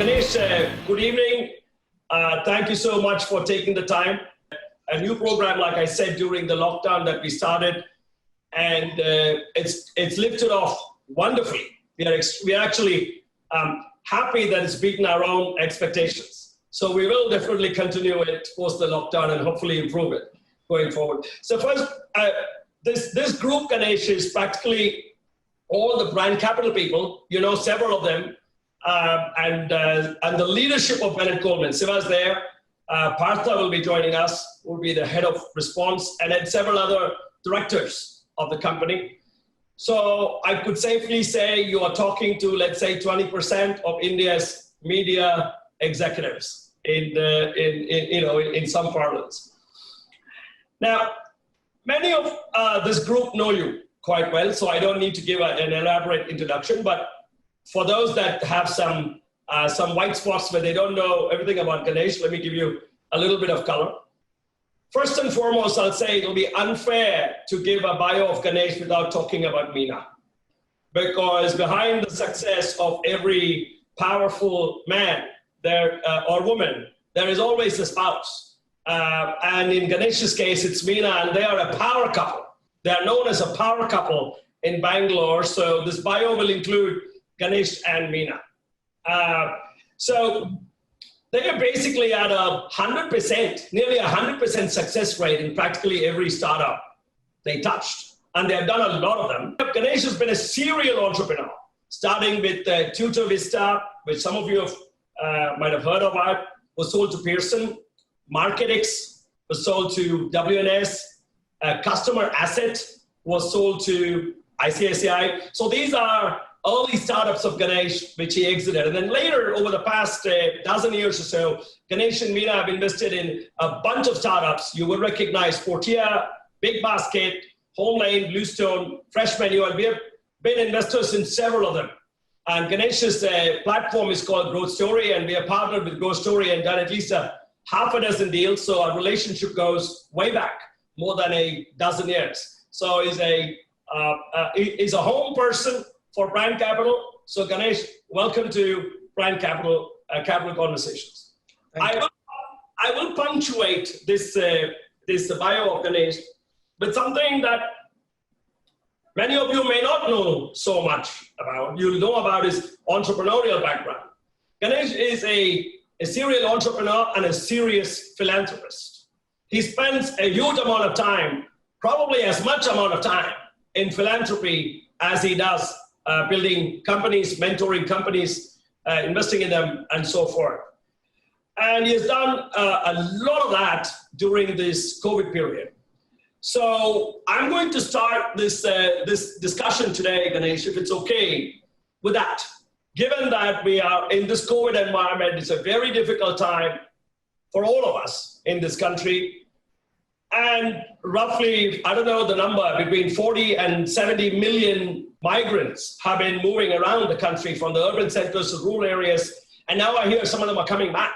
Ganesh, good evening. Thank you so much for taking the time. A new program, like I said, during the lockdown that we started, and it's lifted off wonderfully. We are actually happy that it's beaten our own expectations. So we will definitely continue it post the lockdown and hopefully improve it going forward. So first, this group, Ganesh, is practically all the brand capital people, you know, several of them, and the leadership of Bennett Coleman. Siva's there. Partha will be joining us, will be the head of response, and then several other directors of the company. So I could safely say you are talking to, let's say, 20% of India's media executives in some parlance. Now, many of this group know you quite well, so I don't need to give an elaborate introduction, but for those that have some white spots where they don't know everything about Ganesh, let me give you a little bit of color. First and foremost, I'll say it'll be unfair to give a bio of Ganesh without talking about Meena, because behind the success of every powerful man or woman, there is always a spouse. And in Ganesh's case, it's Meena, and they are a power couple. They are known as a power couple in Bangalore. So this bio will include Ganesh and Meena. So they are basically at 100%, nearly 100% success rate in practically every startup they touched. And they have done a lot of them. Ganesh has been a serial entrepreneur, starting with Tutor Vista, which some of you might have heard about, was sold to Pearson. MarketX was sold to WNS. Customer Asset was sold to ICICI. So these are early startups of Ganesh, which he exited. And then later, over the past dozen years or so, Ganesh and Meena have invested in a bunch of startups. You will recognize Fortia, Big Basket, Homelane, Bluestone, Fresh Menu, and we have been investors in several of them. And Ganesh's platform is called Growth Story, and we have partnered with Growth Story and done at least half a dozen deals. So our relationship goes way back, more than a dozen years. So he's a home person for Brand Capital. So Ganesh, welcome to Brand Capital Conversations. I will punctuate this bio of Ganesh with something that many of you may not know so much about. You'll know about his entrepreneurial background. Ganesh is a serial entrepreneur and a serious philanthropist. He spends a huge amount of time, probably as much amount of time, in philanthropy as he does building companies, mentoring companies, investing in them, and so forth. And he has done a lot of that during this COVID period. So I'm going to start this discussion today, Ganesh, if it's okay with that. Given that we are in this COVID environment, it's a very difficult time for all of us in this country. And roughly, I don't know the number, between 40 and 70 million migrants have been moving around the country from the urban centers to rural areas. And now I hear some of them are coming back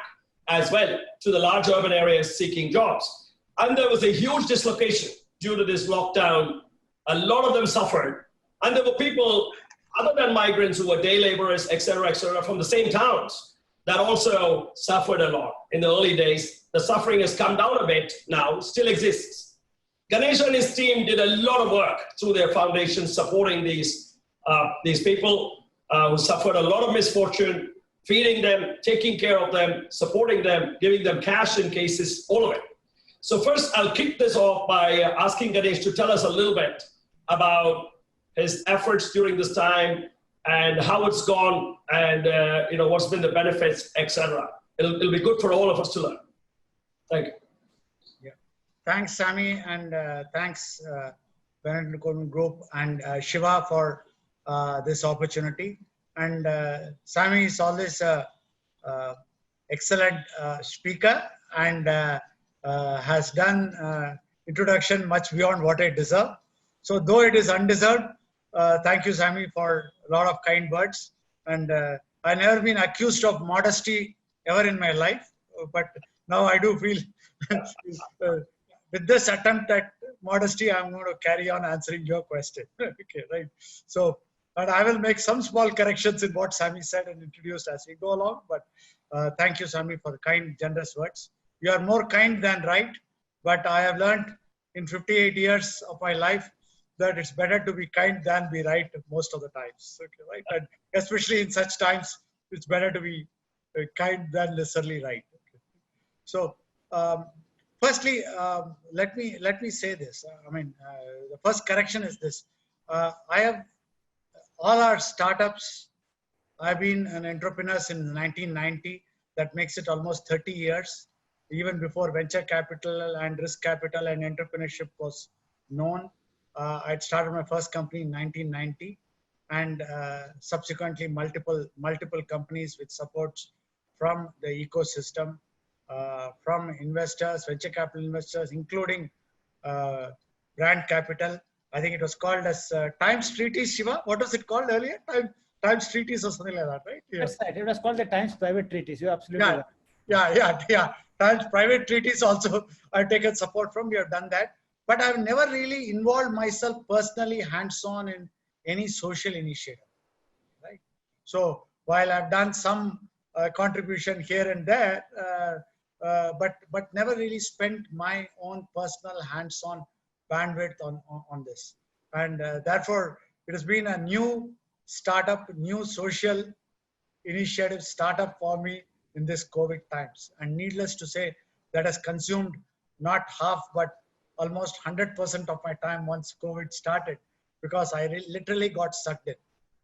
as well to the large urban areas seeking jobs. And there was a huge dislocation due to this lockdown. A lot of them suffered. And there were people, other than migrants, who were day laborers, et cetera, from the same towns that also suffered a lot in the early days. The suffering has come down a bit now, still exists. Ganesh and his team did a lot of work through their foundation supporting these people who suffered a lot of misfortune, feeding them, taking care of them, supporting them, giving them cash in cases, all of it. So first, I'll kick this off by asking Ganesh to tell us a little bit about his efforts during this time and how it's gone and what's been the benefits, etc. It'll be good for all of us to learn. Thank you. Yeah. Thanks, Sammy, and thanks, Bennett Coleman Group and Shiva for this opportunity. And Sammy is always excellent speaker and has done introduction much beyond what I deserve. So though it is undeserved, thank you, Sammy, for a lot of kind words. And I've never been accused of modesty ever in my life, but now I do feel with this attempt at modesty, I'm going to carry on answering your question. Okay, right. So And I will make some small corrections in what Sammy said and introduced as we go along. But thank you, Sammy, for the kind, generous words. You are more kind than right, but I have learned in 58 years of my life that it's better to be kind than be right most of the times. Okay, right? And especially in such times, it's better to be kind than necessarily right. Okay. So, firstly, let me say this. The first correction is this. I have all our startups. I've been an entrepreneur since 1990. That makes it almost 30 years. Even before venture capital and risk capital and entrepreneurship was known, I'd started my first company in 1990, and subsequently multiple companies with supports from the ecosystem, from investors, venture capital investors, including brand capital. I think it was called as Times Treaties, Shiva. What was it called earlier? Times Treaties or something like that, right? Yeah. That's right. It was called the Times Private Treaties. You're absolutely right. Yeah. Times Private Treaties also I've taken support from. We have done that. But I've never really involved myself personally, hands-on in any social initiative, right? So while I've done some contribution here and there, but never really spent my own personal hands-on bandwidth on this. And therefore, it has been a new startup, new social initiative startup for me in this COVID times. And needless to say, that has consumed not half, but almost 100% of my time once COVID started, because I literally got sucked in.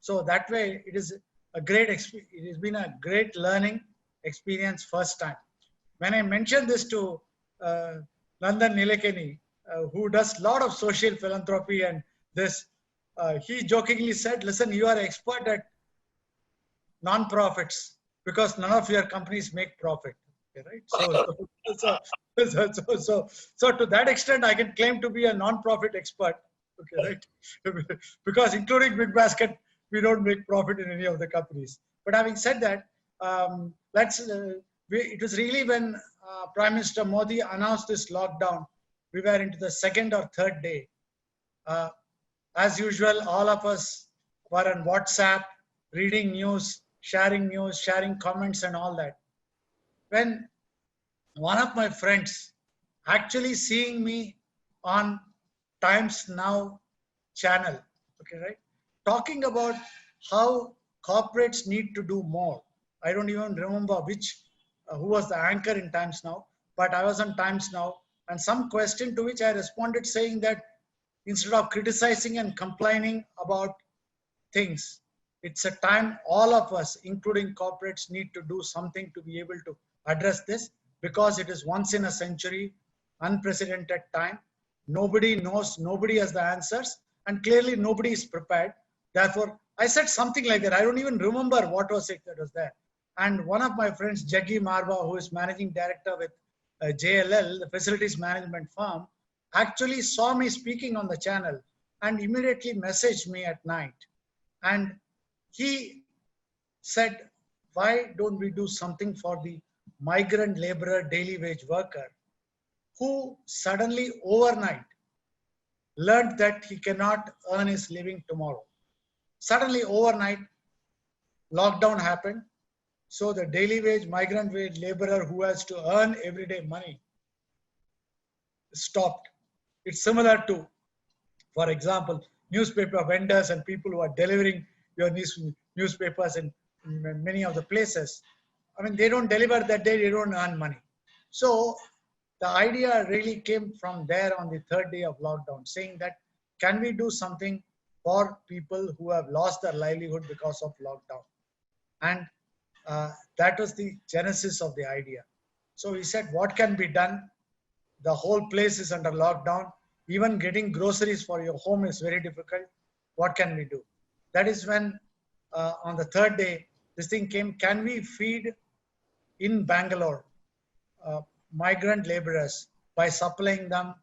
So that way, it is a great experience. It has been a great learning experience first time. When I mentioned this to Nandan Nilekani, who does a lot of social philanthropy and this, he jokingly said, listen, you are an expert at non-profits because none of your companies make profit. Okay, right? So to that extent, I can claim to be a non-profit expert. Okay, right? Because including Big Basket, we don't make profit in any of the companies. But having said that, it was really when Prime Minister Modi announced this lockdown, we were into the second or third day. As usual, all of us were on WhatsApp, reading news, sharing comments and all that. When one of my friends actually seeing me on Times Now channel, okay, right, talking about how corporates need to do more. I don't even remember who was the anchor in Times Now, but I was on Times Now, and some question to which I responded saying that instead of criticizing and complaining about things, it's a time all of us, including corporates, need to do something to be able to address this, because it is once in a century, unprecedented time. Nobody knows, nobody has the answers, and clearly nobody is prepared. Therefore, I said something like that. I don't even remember what was it that was there. And one of my friends, Jaggi Marva, who is managing director with JLL, the facilities management firm, actually saw me speaking on the channel and immediately messaged me at night. And he said, why don't we do something for the migrant laborer, daily wage worker, who suddenly overnight learned that he cannot earn his living tomorrow. Suddenly overnight, lockdown happened. So the daily wage, migrant wage laborer who has to earn everyday money stopped. It's similar to, for example, newspaper vendors and people who are delivering your newspapers in many of the places. I mean, they don't deliver that day, they don't earn money. So the idea really came from there on the third day of lockdown, saying that, can we do something for people who have lost their livelihood because of lockdown? And that was the genesis of the idea. So we said, what can be done? The whole place is under lockdown. Even getting groceries for your home is very difficult. What can we do? That is when on the third day, this thing came, can we feed in Bangalore migrant laborers by supplying them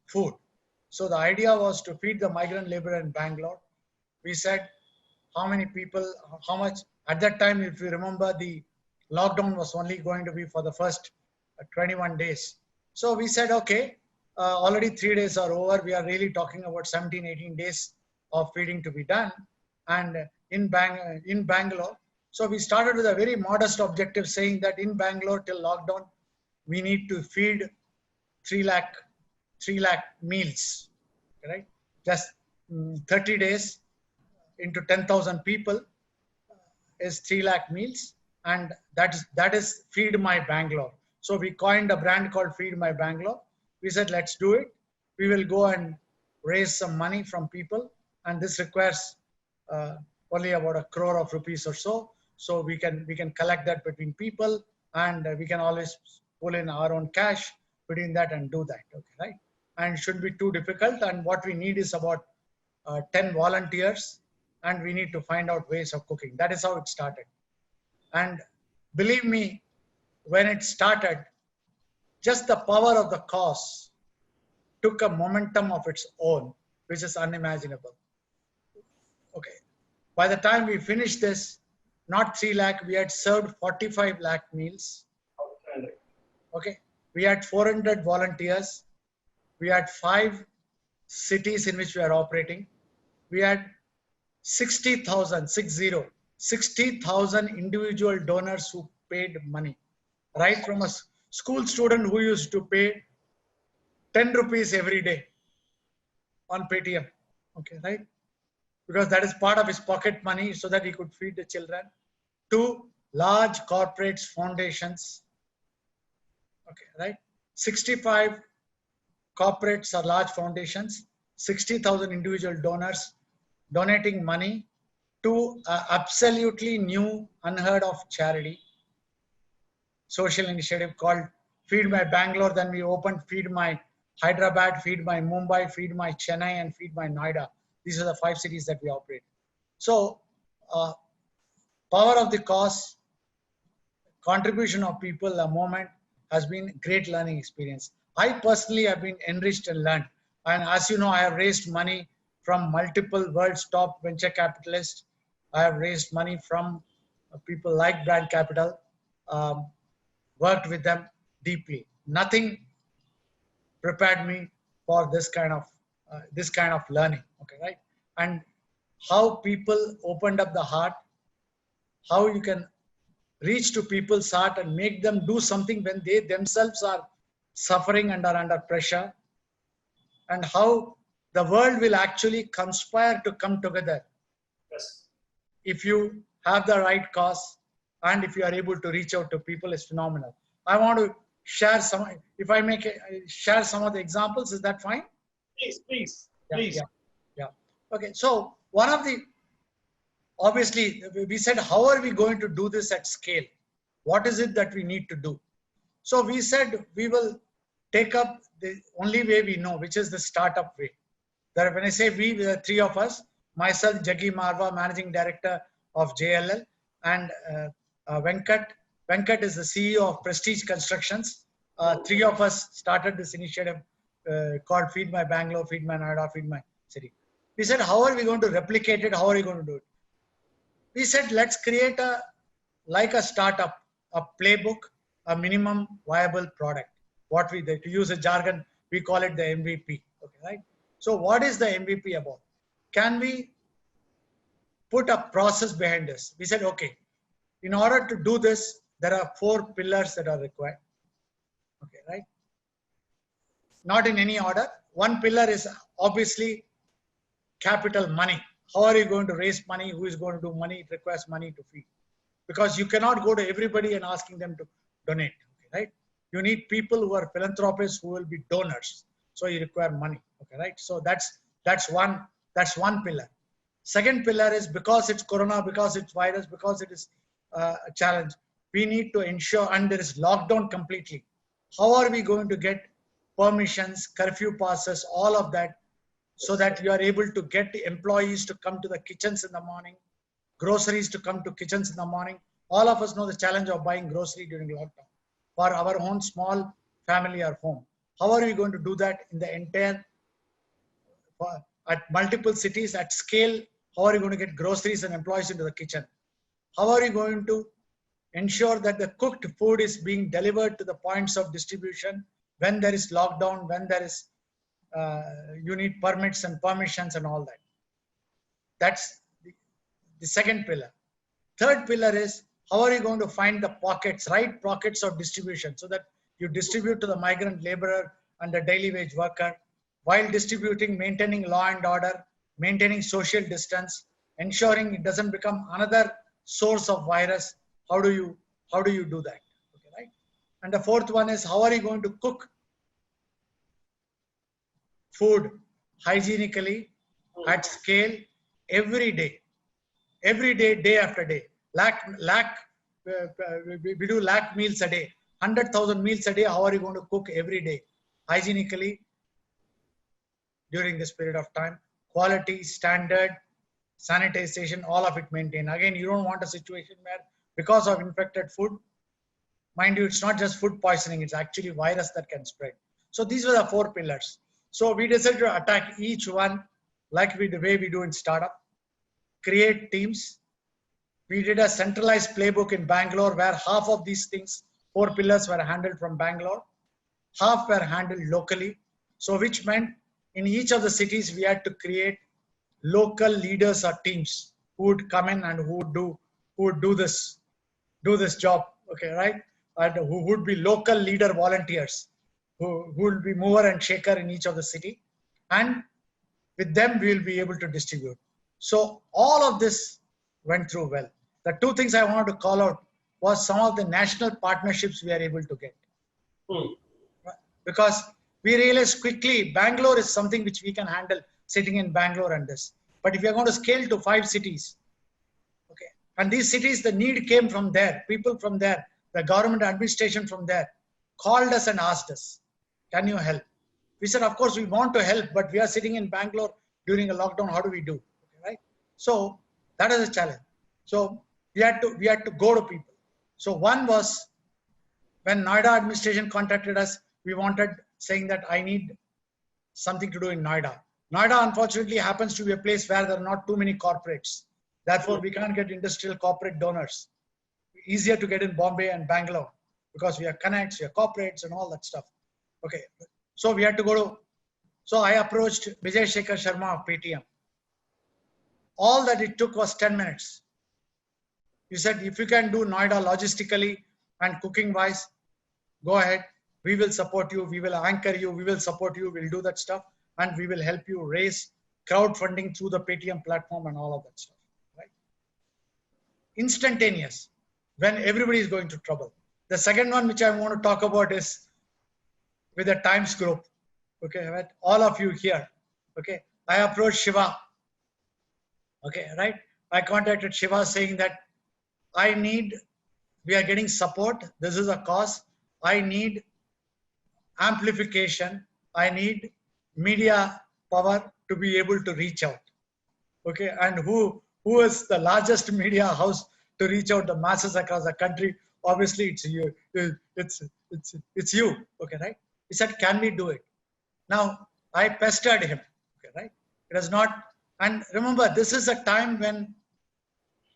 food? So the idea was to feed the migrant laborer in Bangalore. We said, how many people, how much? At that time, if you remember, the lockdown was only going to be for the first 21 days. So we said, okay, already 3 days are over. We are really talking about 17, 18 days of feeding to be done. and in Bangalore. So we started with a very modest objective, saying that in Bangalore till lockdown, we need to feed 3 lakh meals, right? Just 30 days into 10,000 people is 3 lakh meals, and that is Feed My Bangalore. So we coined a brand called Feed My Bangalore. We said, let's do it. We will go and raise some money from people, and this requires only about 1 crore of rupees or so. So we can collect that between people, and we can always pull in our own cash between that and do that. Okay, right? And it shouldn't be too difficult. And what we need is about 10 volunteers, and we need to find out ways of cooking. That is how it started. And believe me, when it started, just the power of the cause took a momentum of its own, which is unimaginable. Okay. By the time we finished this, not 3 lakh, we had served 45 lakh meals. Okay. We had 400 volunteers. We had 5 cities in which we are operating. We had 60,000 individual donors who paid money, right from a school student who used to pay 10 rupees every day on Paytm. Okay, right? Because that is part of his pocket money so that he could feed the children, to large corporates, foundations. Okay, right? 65 corporates or large foundations, 60,000 individual donors donating money to absolutely new, unheard of charity, social initiative called Feed My Bangalore. Then we opened Feed My Hyderabad, Feed My Mumbai, Feed My Chennai, and Feed My Noida. These are the 5 cities that we operate. So, power of the cause, contribution of people, a moment, has been great learning experience. I personally have been enriched and learned. And as you know, I have raised money from multiple world's top venture capitalists. I have raised money from people like Brand Capital, worked with them deeply. Nothing prepared me for this kind of learning. Okay, right? And how people opened up the heart, how you can reach to people's heart and make them do something when they themselves are suffering and are under pressure, and how the world will actually conspire to come together. Yes. If you have the right cause and if you are able to reach out to people, is phenomenal. I want to share some, if I share some of the examples, is that fine? Please. Yeah. Okay, so one of the, obviously we said, how are we going to do this at scale? What is it that we need to do? So we said we will take up the only way we know, which is the startup way. That when I say we, there are 3 of us, myself, Jaggi Marva, Managing Director of JLL, and Venkat. Venkat is the CEO of Prestige Constructions. 3 of us started this initiative called Feed My Bangalore, Feed My Noida, Feed My City. We said, how are we going to replicate it? How are we going to do it? We said, let's create like a startup, a playbook, a minimum viable product. To use a jargon, we call it the MVP. Okay, right? So what is the MVP about? Can we put a process behind this? We said, okay, in order to do this, there are 4 pillars that are required. Okay, right? Not in any order. One pillar is obviously capital, money. How are you going to raise money? Who is going to do money? It requires money to feed. Because you cannot go to everybody and asking them to donate, okay, right? You need people who are philanthropists who will be donors. So you require money, okay, right? So that's one pillar. Second pillar is, because it's corona, because it's virus, because it is a challenge, we need to ensure, and there is lockdown completely. How are we going to get permissions, curfew passes, all of that, so that you are able to get the employees to come to the kitchens in the morning, groceries to come to kitchens in the morning. All of us know the challenge of buying grocery during lockdown for our own small family or home. How are we going to do that in the entire, at multiple cities at scale? How are you going to get groceries and employees into the kitchen? How are you going to ensure that the cooked food is being delivered to the points of distribution when there is lockdown, when there is, you need permits and permissions and all that. the second pillar. Third pillar is how are you going to find the pockets, right pockets of distribution, so that you distribute to the migrant laborer and the daily wage worker while distributing, maintaining law and order, maintaining social distance, ensuring it doesn't become another source of virus. How do you do that? Okay, right? And the fourth one is how are you going to cook food hygienically at scale every day, day after day. We do lakh meals a day, 100,000 meals a day. How are you going to cook every day hygienically during this period of time? Quality, standard, sanitization, all of it maintained. Again, you don't want a situation where because of infected food, mind you, it's not just food poisoning, it's actually virus that can spread. So these were the four pillars. So we decided to attack each one like the way we do in startup, create teams. We did a centralized playbook in Bangalore where half of these things, four pillars, were handled from Bangalore, half were handled locally. So which meant in each of the cities, we had to create local leaders or teams who would come in and who would do this job, okay, right? And who would be local leader volunteers, who will be mover and shaker in each of the city. And with them, we will be able to distribute. So all of this went through well. The two things I wanted to call out was some of the national partnerships we are able to get. Because we realized quickly, Bangalore is something which we can handle sitting in Bangalore and this. But if we are going to scale to 5 cities, okay, and these cities, the need came from there, people from there, the government administration from there called us and asked us, can you help? We said, of course, we want to help, but we are sitting in Bangalore during a lockdown. How do we do? Okay, right? So that is a challenge. So we had to go to people. So one was when Noida administration contacted us, we wanted saying that I need something to do in Noida. Noida, unfortunately, happens to be a place where there are not too many corporates. Therefore, we can't get industrial corporate donors. Easier to get in Bombay and Bangalore because we have connects, we have corporates and all that stuff. Okay, so we had to go to, so I approached Vijay Shekhar Sharma of Paytm. All that it took was 10 minutes. He said, if you can do Noida logistically and cooking wise, go ahead. We will support you. We will anchor you. We will support you. We'll do that stuff. And we will help you raise crowdfunding through the Paytm platform and all of that stuff. Right? Instantaneous when everybody is going to trouble. The second one which I want to talk about is with the Times Group. Okay, right? All of you here. Okay, I approached Shiva. Okay, right? I contacted Shiva saying that we are getting support. This is a cause. I need amplification. I need media power to be able to reach out. Okay, and who is the largest media house to reach out the masses across the country? Obviously, it's you. It's you. Okay, right? He said, "Can we do it?" Now I pestered him. Okay, right? It is not. And remember, this is a time when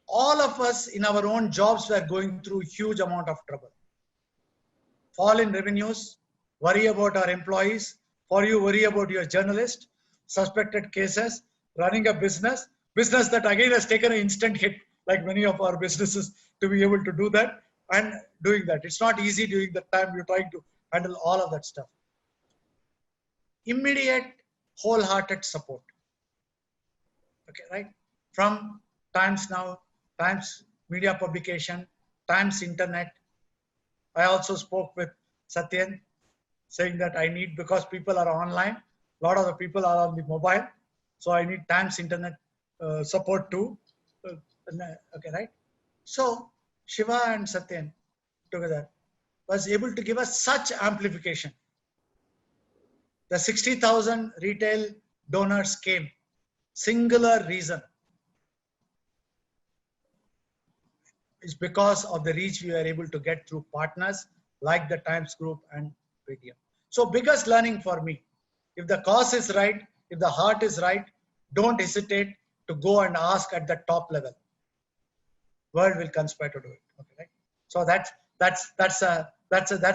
all of us in our own jobs were going through huge amount of trouble. Fall in revenues, worry about our employees, worry about your journalist, suspected cases, running a business that again has taken an instant hit, like many of our businesses, to be able to do that and doing that. It's not easy during the time you're trying to handle all of that stuff. Immediate, wholehearted support. Okay, right? From Times Now, Times Media Publication, Times Internet. I also spoke with Satyen saying that I need, because people are online, a lot of the people are on the mobile, so I need Times Internet support too. Okay, right? So Shiva and Satyen together was able to give us such amplification. The 60,000 retail donors came. Singular reason is because of the reach we are able to get through partners like the Times Group and Paytm. So biggest learning for me, if the cause is right, if the heart is right, don't hesitate to go and ask at the top level. World will conspire to do it. Okay, right? So that's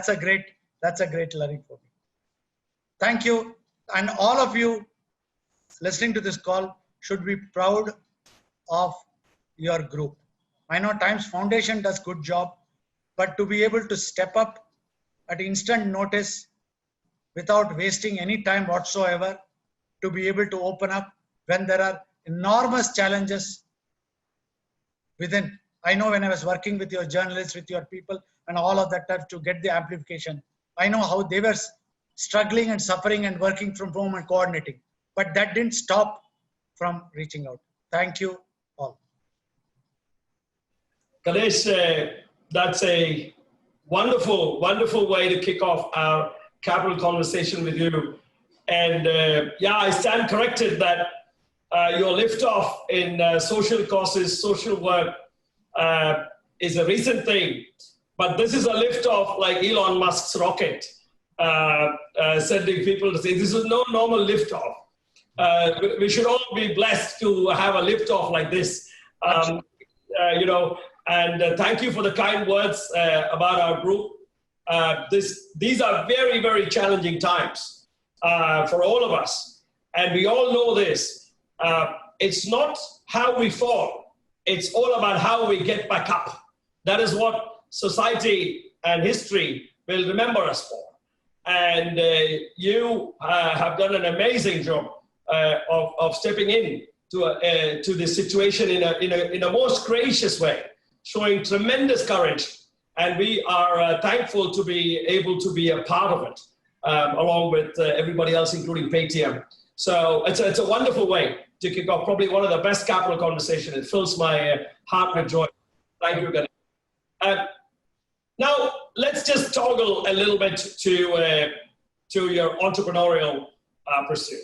a great learning for me. Thank you, and all of you listening to this call should be proud of your group. I know Times Foundation does good job, but to be able to step up at instant notice without wasting any time whatsoever, to be able to open up when there are enormous challenges within. I know when I was working with your journalists, with your people and all of that stuff to get the amplification, I know how they were struggling and suffering and working from home and coordinating, but that didn't stop from reaching out. Thank you all. Ganesh, that's a wonderful, wonderful way to kick off our capital conversation with you. And yeah, I stand corrected that your liftoff in social causes, social work is a recent thing. But this is a liftoff like Elon Musk's rocket, sending people to say, this is no normal liftoff. We should all be blessed to have a liftoff like this. You know, and thank you for the kind words about our group. These are very, very challenging times for all of us. And we all know this. It's not how we fall. It's all about how we get back up. That is what society and history will remember us for. And you have done an amazing job of stepping in to this situation in a most gracious way, showing tremendous courage. And we are thankful to be able to be a part of it, along with everybody else, including Paytm. So it's a wonderful way to kick off probably one of the best capital conversations. It fills my heart with joy. Thank you, Ganesh. Now, let's just toggle a little bit to your entrepreneurial pursuit.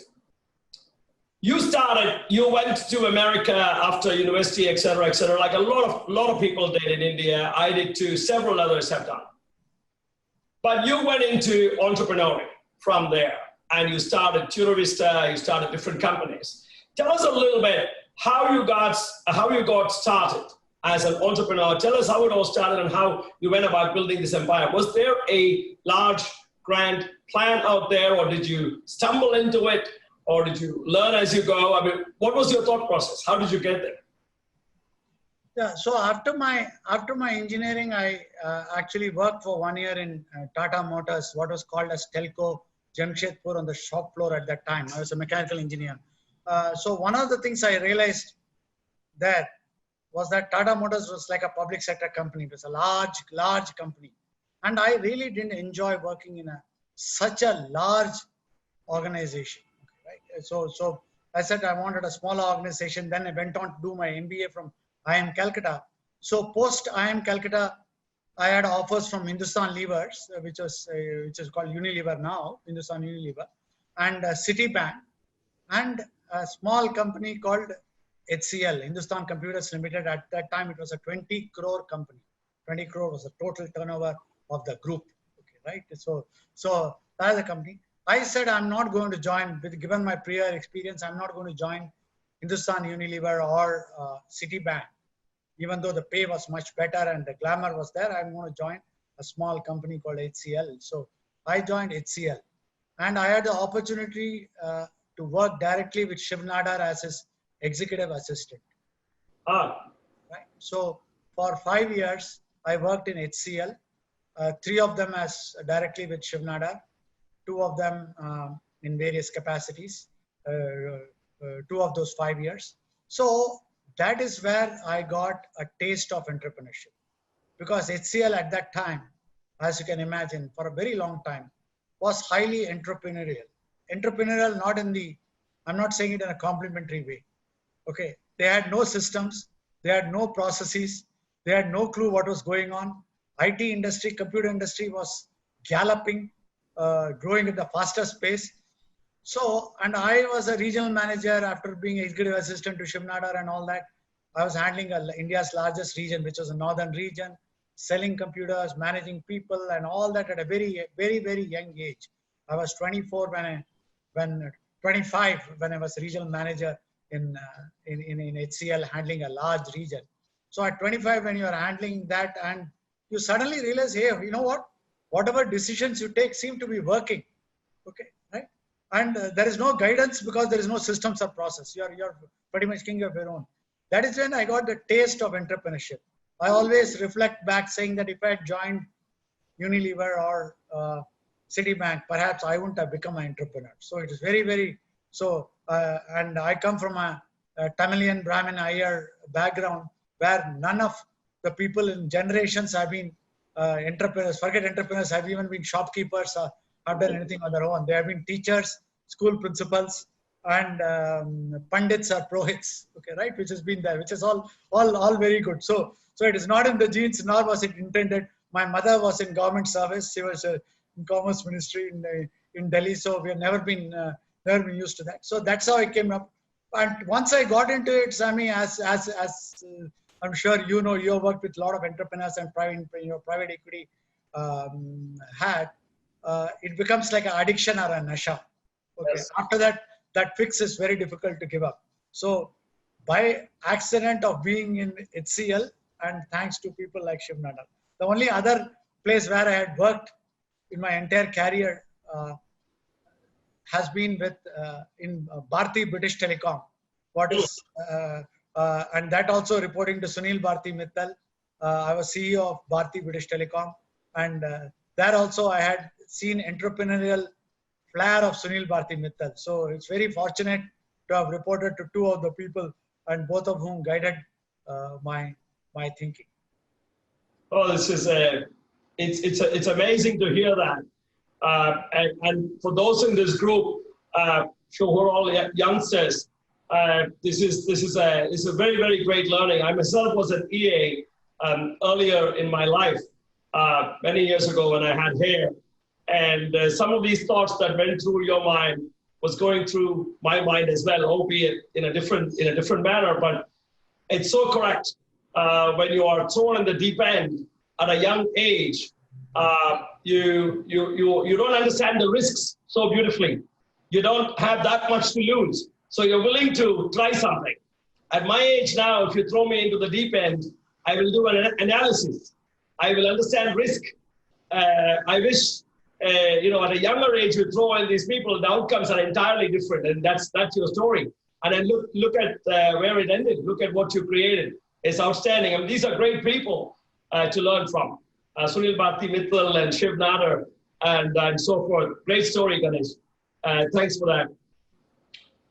You went to America after university, et cetera, like a lot of people did in India. I did too, several others have done. But you went into entrepreneurial from there, and you started Turavista, you started different companies. Tell us a little bit how you got started as an entrepreneur. Tell us how it all started and how you went about building this empire. Was there a large, grand plan out there, or did you stumble into it, or did you learn as you go? I mean, what was your thought process? How did you get there? Yeah, so after my engineering, I actually worked for 1 year in Tata Motors, what was called as Telco Jamshedpur, on the shop floor at that time. I was a mechanical engineer. So one of the things I realized there was that Tata Motors was like a public sector company. It was a large company. And I really didn't enjoy working in such a large organization. Right? So I said I wanted a smaller organization. Then I went on to do my MBA from IIM Calcutta. So post IIM Calcutta, I had offers from Hindustan Levers, which is called Unilever now, Hindustan Unilever, and Citibank, and a small company called HCL, Hindustan Computers Limited. At that time, it was a 20 crore company. 20 crore was the total turnover of the group. Okay, right? So that's the company. I said I'm not going to join, given my prior experience, I'm not going to join Hindustan Unilever or Citibank. Even though the pay was much better and the glamour was there, I'm going to join a small company called HCL. So I joined HCL, and I had the opportunity to work directly with Shiv Nadar as his executive assistant. Right? So for 5 years, I worked in HCL, 3 of them as directly with Shiv Nadar, 2 of them in various capacities, 2 of those 5 years. So that is where I got a taste of entrepreneurship, because HCL at that time, as you can imagine, for a very long time, was highly entrepreneurial. Entrepreneurial, not in the, I'm not saying it in a complimentary way. Okay, they had no systems, they had no processes, they had no clue what was going on. IT industry, computer industry was galloping, growing at the fastest pace. So, and I was a regional manager after being executive assistant to Shiv Nadar and all that. I was handling India's largest region, which was the northern region, selling computers, managing people and all that at a very, very, very young age. I was 24 when 25 when I was regional manager in HCL, handling a large region. So at 25, when you are handling that, and you suddenly realize, hey, you know what? Whatever decisions you take seem to be working. Okay, right? And there is no guidance because there is no systems or process. You're pretty much king of your own. that is when I got the taste of entrepreneurship. I always reflect back saying that if I had joined Unilever or Citibank, perhaps I wouldn't have become an entrepreneur. So it is very, very, so, and I come from a Tamilian Brahmin Iyer background where none of the people in generations have been entrepreneurs. Forget entrepreneurs, have even been shopkeepers or have done anything on their own. They have been teachers, school principals, and pandits or prohits, okay, right? Which has been there, which is all very good. So it is not in the genes, nor was it intended. My mother was in government service. She was in Commerce Ministry in Delhi. So we have never been used to that. So that's how I came up. And once I got into it, Sammy, as I'm sure you know, you have worked with a lot of entrepreneurs and private equity had. It becomes like an addiction or a nasha. Okay. Yes. After that, that fix is very difficult to give up. So by accident of being in HCL and thanks to people like Shiv Nadar, the only other place where I had worked in my entire career has been with in Bharti British Telecom. And that also reporting to Sunil Bharti Mittal. I was CEO of Bharti British Telecom, and there also I had seen entrepreneurial flair of Sunil Bharti Mittal. So it's very fortunate to have reported to two of the people, and both of whom guided my thinking. Oh, this is it's amazing to hear that. And for those in this group, who are all youngsters, this is a very, very great learning. I myself was an EA earlier in my life, many years ago when I had hair, and some of these thoughts that went through your mind was going through my mind as well, albeit in a different manner. But it's so correct. When you are thrown in the deep end at a young age, you don't understand the risks so beautifully. You don't have that much to lose. So you're willing to try something. At my age now, if you throw me into the deep end, I will do an analysis. I will understand risk. I wish, at a younger age, you throw in these people, the outcomes are entirely different. And that's your story. And then look at where it ended. Look at what you created. It's outstanding. I mean, these are great people to learn from. Sunil Bharti Mittal and Shiv Nadar and so forth. Great story, Ganesh. Thanks for that.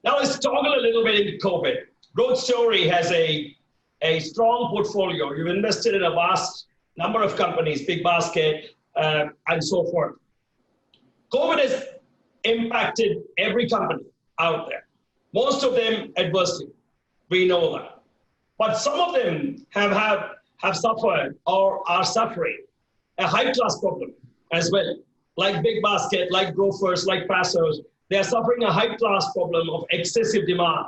Now let's toggle a little bit into COVID. Growth Story has a strong portfolio. You've invested in a vast number of companies, Big Basket, and so forth. COVID has impacted every company out there. Most of them adversely. We know that. But some of them have suffered or are suffering a high-class problem as well, like Big Basket, like Grofers, like Passers. They are suffering a high-class problem of excessive demand,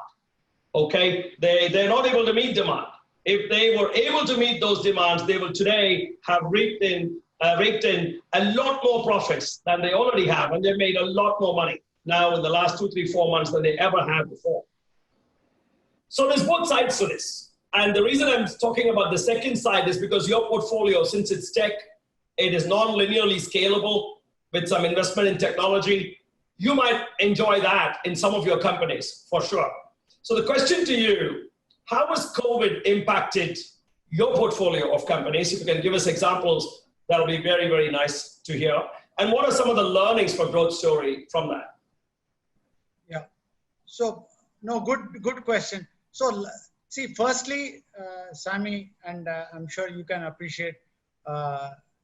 okay? They're not able to meet demand. If they were able to meet those demands, they will today have raked in a lot more profits than they already have, and they've made a lot more money now in the last 2, 3, 4 months than they ever have before. So there's both sides to this. And the reason I'm talking about the second side is because your portfolio, since it's tech, it is non-linearly scalable with some investment in technology. You might enjoy that in some of your companies, for sure. So the question to you, how has COVID impacted your portfolio of companies? If you can give us examples, that'll be very, very nice to hear. And what are some of the learnings for Growth Story from that? Yeah. So, no, good question. So, see, firstly, Sammy, and I'm sure you can appreciate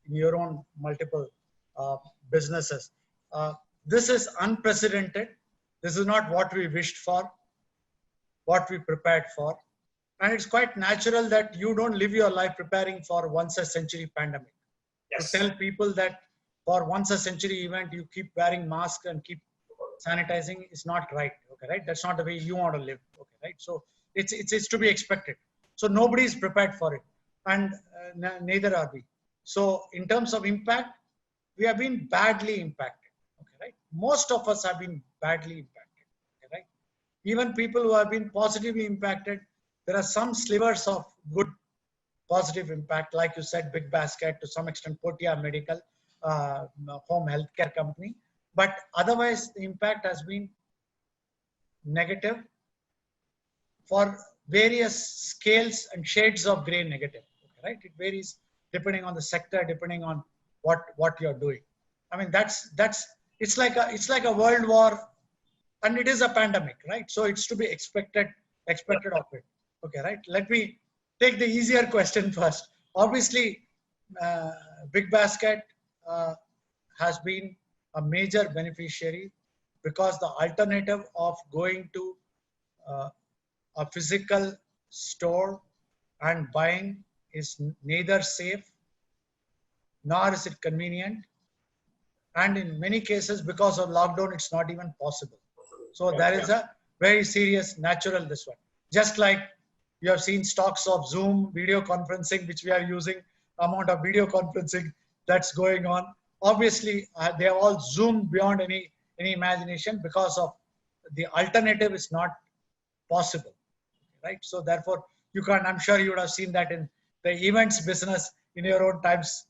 in your own multiple businesses. This is unprecedented. This is not what we wished for, what we prepared for. And it's quite natural that you don't live your life preparing for once a century pandemic. Yes. To tell people that for once a century event, you keep wearing masks and keep sanitizing is not right. Okay, right? That's not the way you want to live. Okay, right? So it's to be expected. So nobody is prepared for it, and neither are we. So in terms of impact, we have been badly impacted. Okay, right? Most of us have been badly impacted. Okay, right? Even people who have been positively impacted, there are some slivers of good positive impact, like you said, Big Basket, to some extent, Portia Medical, home healthcare company. But otherwise, the impact has been negative for various scales and shades of gray negative, right? It varies depending on the sector, depending on what you're doing. I mean, it's like a world war, and it is a pandemic, right? So it's to be expected of it. Okay, right? Let me take the easier question first. Obviously, BigBasket has been a major beneficiary because the alternative of going to a physical store and buying is neither safe nor is it convenient, and in many cases because of lockdown it's not even possible. So there is a very serious natural this one. Just like you have seen stocks of Zoom video conferencing, which we are using, amount of video conferencing that's going on. Obviously, they have all zoomed beyond any imagination because of the alternative is not possible, right? So therefore, you can't. I'm sure you would have seen that in the events business in your own times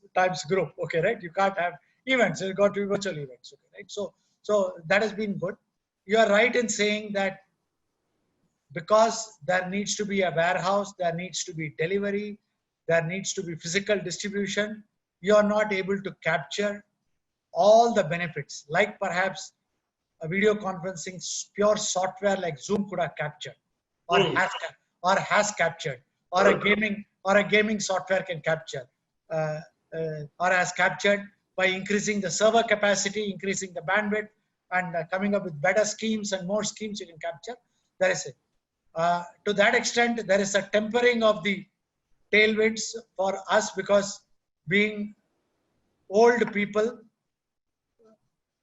group. Okay, right? You can't have events. It's got to be virtual events. Okay, right? So that has been good. You are right in saying that because there needs to be a warehouse, there needs to be delivery, there needs to be physical distribution, you are not able to capture all the benefits like perhaps a video conferencing pure software like Zoom could have captured or has captured, or a gaming software can capture or has captured by increasing the server capacity, increasing the bandwidth, and coming up with better schemes and more schemes you can capture. There is it. To that extent, there is a tempering of the tailwinds for us because being old people,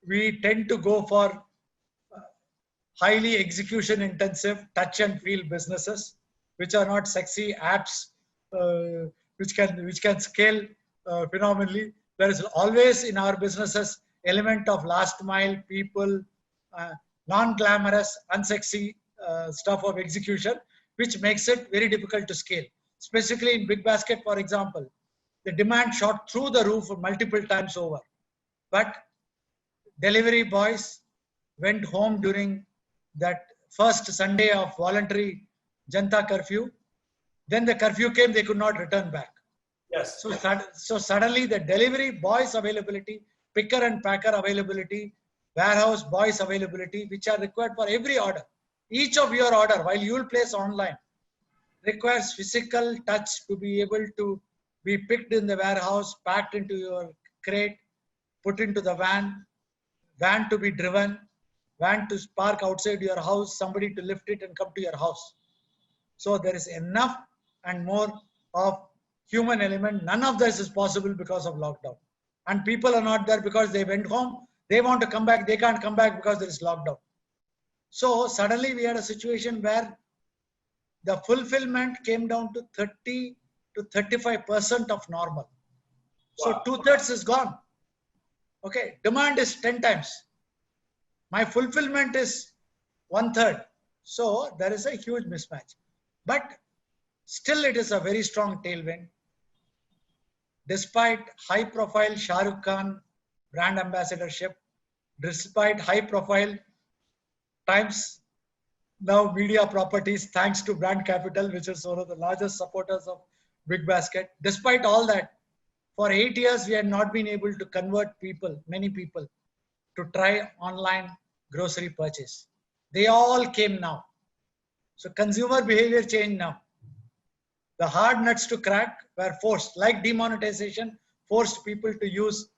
we tend to go for highly execution intensive touch and feel businesses, which are not sexy apps, which can scale phenomenally. There is always in our businesses element of last mile people, non-glamorous, unsexy stuff of execution, which makes it very difficult to scale. Specifically in BigBasket, for example, the demand shot through the roof multiple times over, but delivery boys went home during that first Sunday of voluntary Janta curfew. Then the curfew came, they could not return back. Yes. So suddenly the delivery boys availability, picker and packer availability, warehouse boys availability, which are required for every order. Each of your order, while you will place online, requires physical touch to be able to be picked in the warehouse, packed into your crate, put into the van to be driven, van to park outside your house, somebody to lift it and come to your house. So there is enough and more of human element. None of this is possible because of lockdown. And people are not there because they went home. They want to come back. They can't come back because there is lockdown. So suddenly we had a situation where the fulfillment came down to 30 to 35% of normal. So 2/3 is gone. Okay, demand is 10 times. My fulfillment is 1/3. So there is a huge mismatch. But still it is a very strong tailwind. Despite high profile Shah Rukh Khan brand ambassadorship, despite high profile Times Now media properties, thanks to Brand Capital, which is one of the largest supporters of BigBasket. Despite all that, for 8 years, we had not been able to convert many people, to try online grocery purchase. They all came now. So consumer behavior changed now. The hard nuts to crack were forced, like demonetization, forced people to use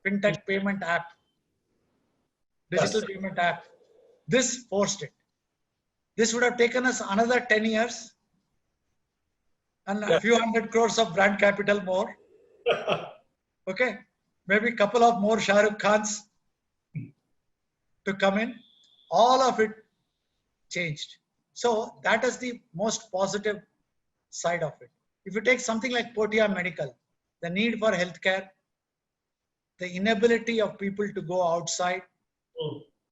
fintech payment app, digital payment app. This forced it. This would have taken us another 10 years and a few hundred crores of brand capital more. Okay, maybe a couple of more Shah Rukh Khans to come in. All of it changed. So that is the most positive side of it. If you take something like Portea Medical, the need for healthcare, the inability of people to go outside,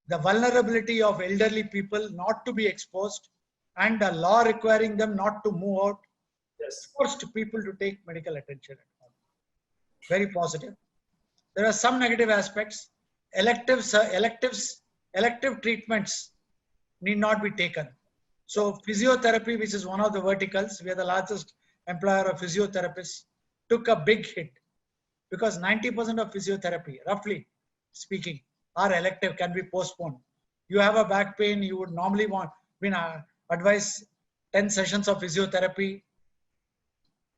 the vulnerability of elderly people not to be exposed, and the law requiring them not to move out, forced people to take medical attention at home. Very positive. There are some negative aspects. Elective treatments need not be taken. So physiotherapy, which is one of the verticals, we are the largest employer of physiotherapists, took a big hit because 90% of physiotherapy, roughly speaking, are elective, can be postponed. You have a back pain, you would normally advise 10 sessions of physiotherapy.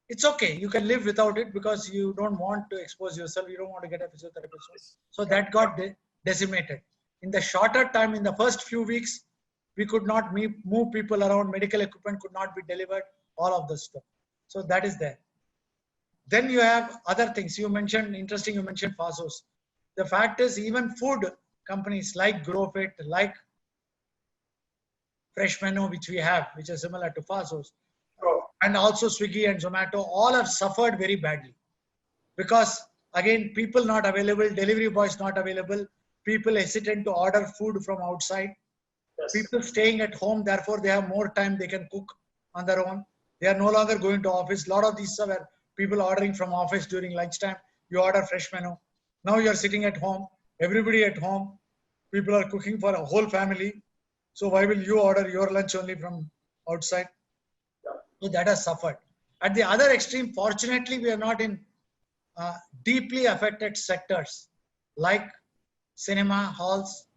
It's okay. You can live without it because you don't want to expose yourself. You don't want to get a physiotherapist. So that got decimated. In the shorter time, in the first few weeks, we could not move people around. Medical equipment could not be delivered. All of this stuff. So that is there. Then you have other things. You mentioned, interesting, you mentioned Fazos. The fact is, even food companies like Growfit, like Fresh Menu, which we have, which is similar to Fazos, and also Swiggy and Zomato, all have suffered very badly. Because again, people not available, delivery boys not available, people hesitant to order food from outside, yes. People staying at home, therefore they have more time, they can cook on their own. They are no longer going to office. A lot of these were people ordering from office during lunchtime. You order Fresh Menu. Now you're sitting at home, everybody at home. People are cooking for a whole family. So why will you order your lunch only from outside? So that has suffered. At the other extreme, fortunately, we are not in deeply affected sectors like cinema halls,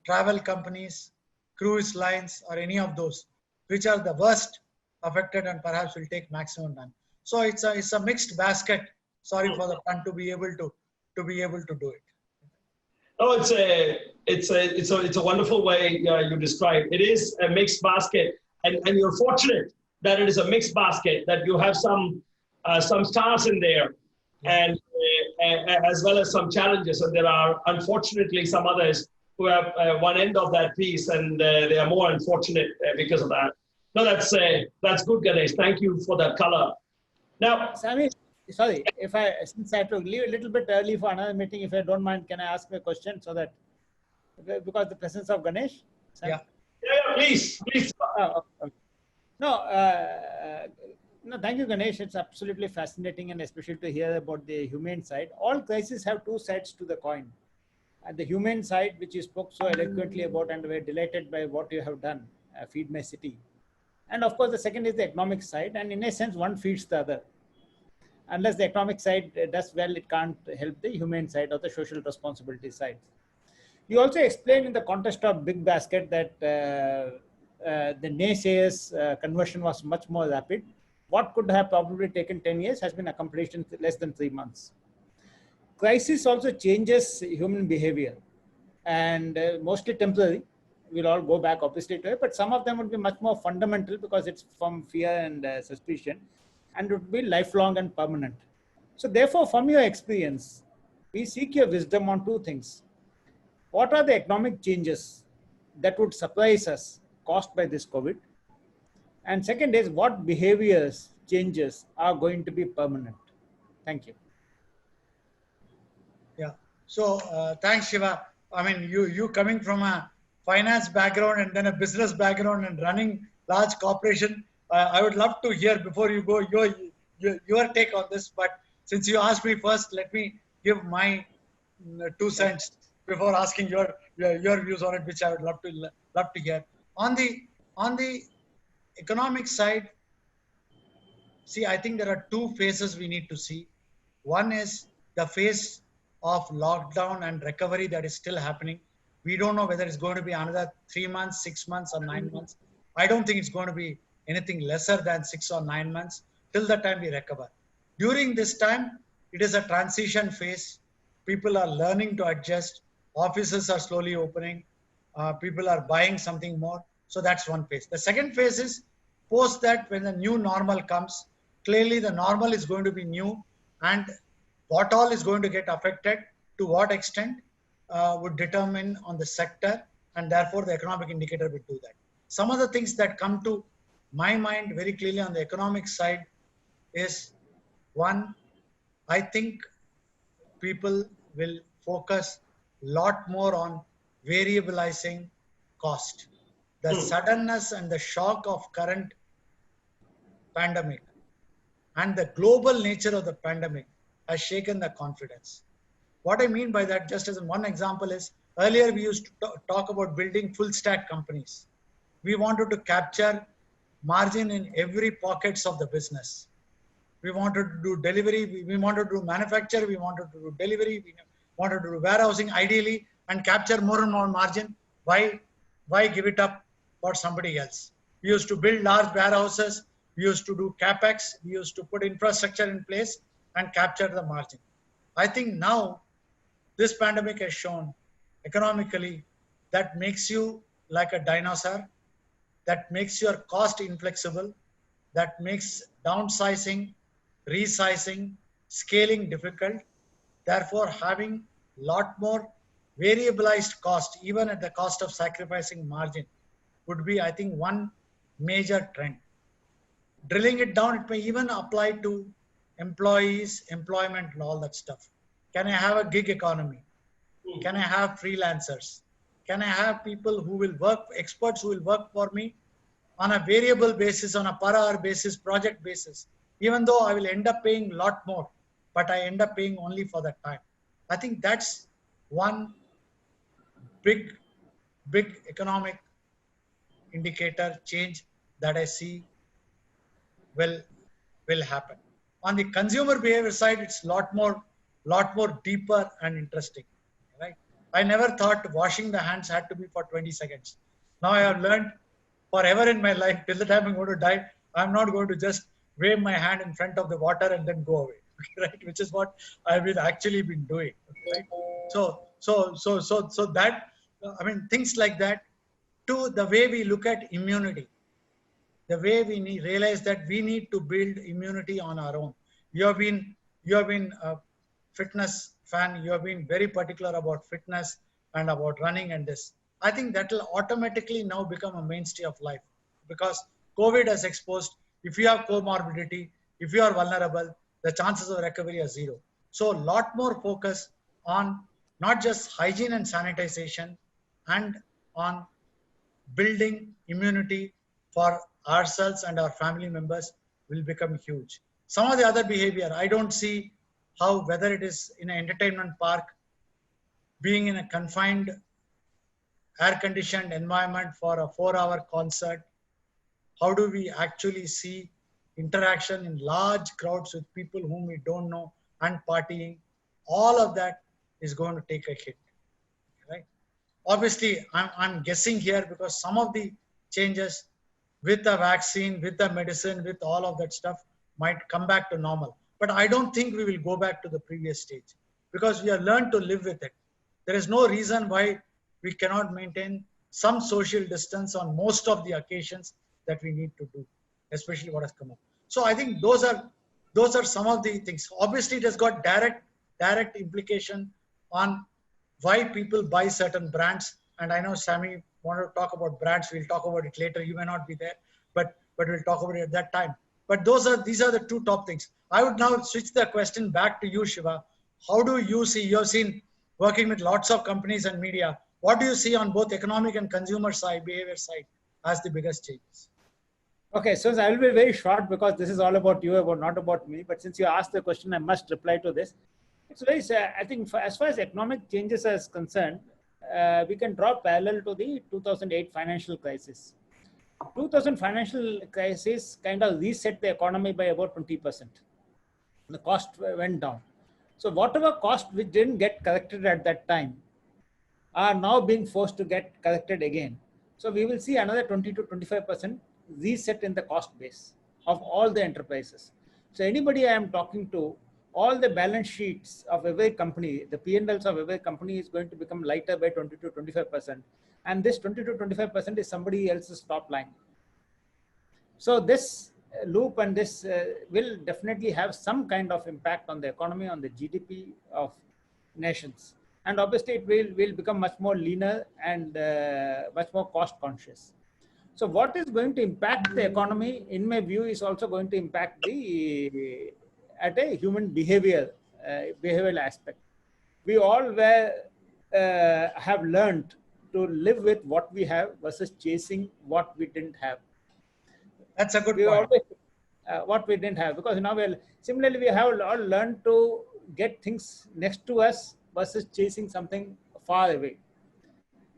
travel companies, cruise lines, or any of those, which are the worst affected and perhaps will take maximum time. So it's a mixed basket. Sorry for the pun, to be able to do it. Oh, it's a wonderful way you describe. It is a mixed basket, and you're fortunate that it is a mixed basket, that you have some stars in there, and as well as some challenges. And there are unfortunately some others who have one end of that piece, and they are more unfortunate because of that. No, that's good, Ganesh. Thank you for that color. Now, Sammy, sorry, since I have to leave a little bit early for another meeting, if I don't mind, can I ask a question so that, because the presence of Ganesh? Sammy? Yeah, please. Okay. No, thank you, Ganesh. It's absolutely fascinating, and especially to hear about the humane side. All crises have two sides to the coin. At the humane side, which you spoke so eloquently about, and we're delighted by what you have done, Feed My City. And of course, the second is the economic side, and in a sense, one feeds the other. Unless the economic side does well, it can't help the humane side or the social responsibility side. You also explained in the context of Big Basket that the naysayers conversion was much more rapid. What could have probably taken 10 years has been accomplished in less than 3 months. Crisis also changes human behavior, and mostly temporary. We'll all go back obviously to it, but some of them would be much more fundamental because it's from fear and suspicion, and it would be lifelong and permanent. So therefore, from your experience, we seek your wisdom on two things. What are the economic changes that would surprise us caused by this COVID? And second is, what behaviors changes are going to be permanent? Thank you. Yeah. So thanks, Shiva. I mean, you coming from a finance background and then a business background and running large corporation, I would love to hear before you go your take on this. But since you asked me first, let me give my 2 cents before asking your views on it, which I would love to hear. On the economic side, see, I think there are 2 phases we need to see. One is the phase of lockdown and recovery that is still happening. We don't know whether it's going to be another 3 months, 6 months, or 9 months. I don't think it's going to be anything lesser than 6 or 9 months till the time we recover. During this time, it is a transition phase. People are learning to adjust. Offices are slowly opening. People are buying something more. So that's one phase. The second phase is post that, when the new normal comes. Clearly, the normal is going to be new, and what all is going to get affected, to what extent, would determine on the sector, and therefore the economic indicator will do that. Some of the things that come to my mind very clearly on the economic side is, one, I think people will focus a lot more on variabilizing cost. The suddenness and the shock of current pandemic and the global nature of the pandemic has shaken the confidence. What I mean by that, just as one example, is earlier we used to talk about building full stack companies. we wanted to capture margin in every pockets of the business. We wanted to do delivery, we wanted to do manufacture, we wanted to do delivery, we wanted to do warehousing ideally and capture more and more margin. Why give it up for somebody else? We used to build large warehouses, we used to do capex, we used to put infrastructure in place and capture the margin. I think now this pandemic has shown economically that makes you like a dinosaur, that makes your cost inflexible, that makes downsizing, resizing, scaling difficult. Therefore, having lot more variabilized cost, even at the cost of sacrificing margin, would be, I think, one major trend. Drilling it down, it may even apply to employees, employment, and all that stuff. Can I have a gig economy? Can I have freelancers? Can I have people who will work, experts who will work for me on a variable basis, on a per hour basis, project basis, even though I will end up paying a lot more, but I end up paying only for that time. I think that's one big economic indicator change that I see will happen. On the consumer behavior side, it's lot more deeper and interesting, right? I never thought washing the hands had to be for 20 seconds. Now I have learned forever in my life, till the time I'm going to die, I'm not going to just wave my hand in front of the water and then go away, right? Which is what I've actually been doing, right? So that, I mean, things like that, to the way we look at immunity, the way we realize that we need to build immunity on our own. You have been a fitness fan. You have been very particular about fitness and about running and this. I think that will automatically now become a mainstay of life, because COVID has exposed, if you have comorbidity, if you are vulnerable, the chances of recovery are zero. So a lot more focus on not just hygiene and sanitization, and on building immunity for ourselves and our family members will become huge. Some of the other behavior, I don't see how, whether it is in an entertainment park, being in a confined air-conditioned environment for a 4-hour concert, how do we actually see interaction in large crowds with people whom we don't know and partying? All of that is going to take a hit, right? Obviously, I'm guessing here because some of the changes with the vaccine, with the medicine, with all of that stuff might come back to normal. But I don't think we will go back to the previous stage, because we have learned to live with it. There is no reason why we cannot maintain some social distance on most of the occasions that we need to do, especially what has come up. So I think those are some of the things. Obviously, it has got direct implication on why people buy certain brands. And I know Sammy wanted to talk about brands. We'll talk about it later. You may not be there, but we'll talk about it at that time. But these are the two top things. I would now switch the question back to you, Shiva. How do you see, you've seen working with lots of companies and media, what do you see on both economic and consumer side, behavior side, as the biggest changes? Okay, so I will be very short because this is all about you, not about me. But since you asked the question, I must reply to this. It's very, I think, as far as economic changes is concerned, we can draw parallel to the 2008 financial crisis. 2000 financial crisis kind of reset the economy by about 20%. The cost went down. So whatever cost we didn't get corrected at that time are now being forced to get corrected again. So we will see another 20 to 25% reset in the cost base of all the enterprises. So anybody I am talking to, all the balance sheets of every company, the P&Ls of every company is going to become lighter by 20 to 25%. And this 20 to 25% is somebody else's top line. So this loop and this will definitely have some kind of impact on the economy, on the GDP of nations. And obviously it will become much more leaner and much more cost conscious. So what is going to impact the economy, in my view, is also going to impact at a human behavioral aspect. We all have learned to live with what we have versus chasing what we didn't have. That's a good point. Always, what we didn't have, because now similarly we have all learned to get things next to us versus chasing something far away.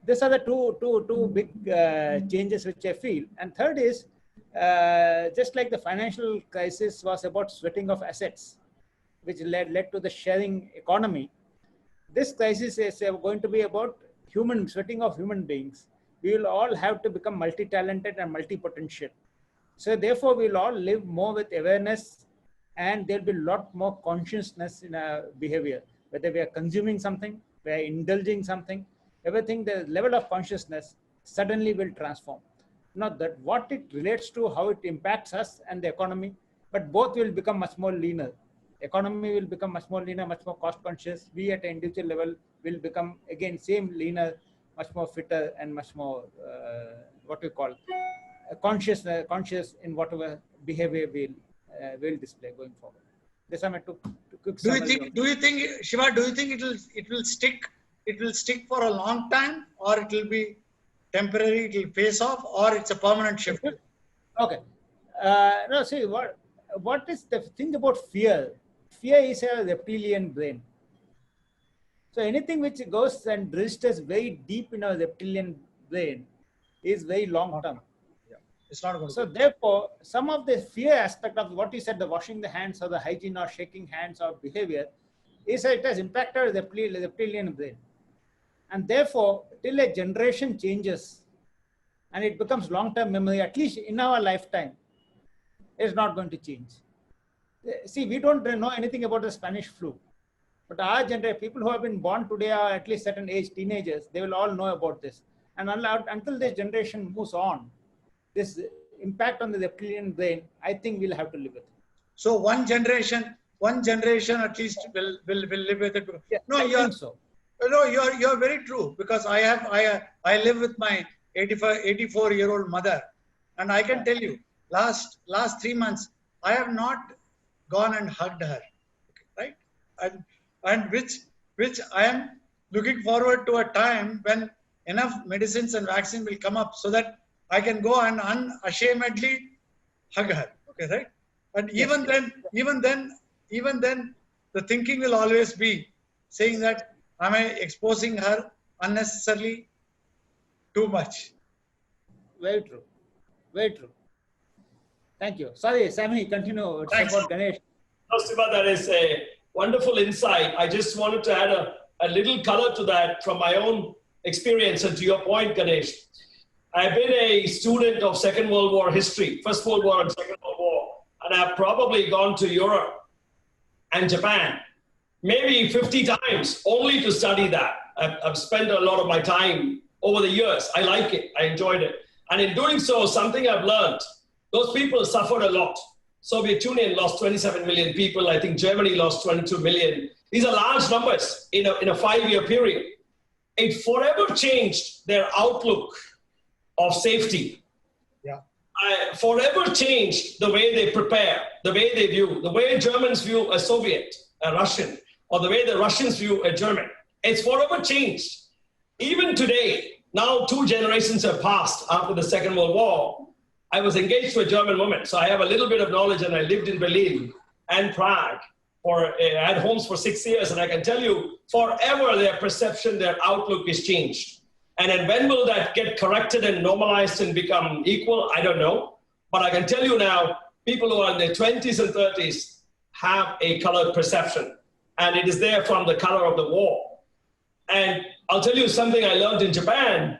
these are the two big changes which I feel. And third is, just like the financial crisis was about sweating of assets, which led to the sharing economy, this crisis is going to be about sweating of human beings. We will all have to become multi-talented and multi-potential. So therefore, we will all live more with awareness, and there'll be a lot more consciousness in our behavior. Whether we are consuming something, we are indulging something, everything, the level of consciousness suddenly will transform. Not that what it relates to, how it impacts us and the economy, but both will become much more leaner. Economy will become much more leaner, much more cost conscious. We at an individual level will become again same leaner, much more fitter, and much more what we call conscious in whatever behavior will display going forward. This I meant to quick summary. Do you think, Shiva? Do you think it will stick? It will stick for a long time, or it will be temporary? It will phase off, or it's a permanent shift? Okay. No, see what is the thing about fear? Fear is a reptilian brain. So anything which goes and registers very deep in our reptilian brain is very long term. Yeah. It's not going to. So therefore, some of the fear aspect of what you said, the washing the hands or the hygiene or shaking hands or behavior, is it has impacted the reptilian brain. And therefore, till a generation changes and it becomes long-term memory, at least in our lifetime, it's not going to change. See, we don't know anything about the Spanish flu. But our generation, people who have been born today are at least certain age, teenagers, they will all know about this. And until this generation moves on, this impact on the reptilian brain, I think we'll have to live with it. So one generation at least will live with it. Yeah, no, I think so. No, you're very true, because I live with my 84-year-old mother, and I can tell you, last 3 months I have not gone and hugged her, right? And which I am looking forward to a time when enough medicines and vaccine will come up so that I can go and unashamedly hug her. Okay, right? And even then, the thinking will always be saying that, am I exposing her unnecessarily too much? Very true. Very true. Thank you. Sorry, Sammy, continue. It's Thanks. about Ganesh. No, Siva, that is a wonderful insight. I just wanted to add a little color to that from my own experience. And to your point, Ganesh, I've been a student of Second World War history, First World War and Second World War, and I've probably gone to Europe and Japan maybe 50 times only to study that. I've spent a lot of my time over the years. I like it. I enjoyed it. And in doing so, something I've learned, those people suffered a lot. Soviet Union lost 27 million people. I think Germany lost 22 million. These are large numbers in a 5-year period. It forever changed their outlook of safety. Yeah. Forever changed the way they prepare, the way they view, the way Germans view a Soviet, a Russian, or the way the Russians view a German. It's forever changed. Even today, now 2 generations have passed after the Second World War. I was engaged to a German woman, so I have a little bit of knowledge, and I lived in Berlin and Prague. I had homes for 6 years, and I can tell you, forever their perception, their outlook is changed. And then when will that get corrected and normalized and become equal? I don't know. But I can tell you now, people who are in their 20s and 30s have a colored perception. And it is there from the color of the war. And I'll tell you something I learned in Japan.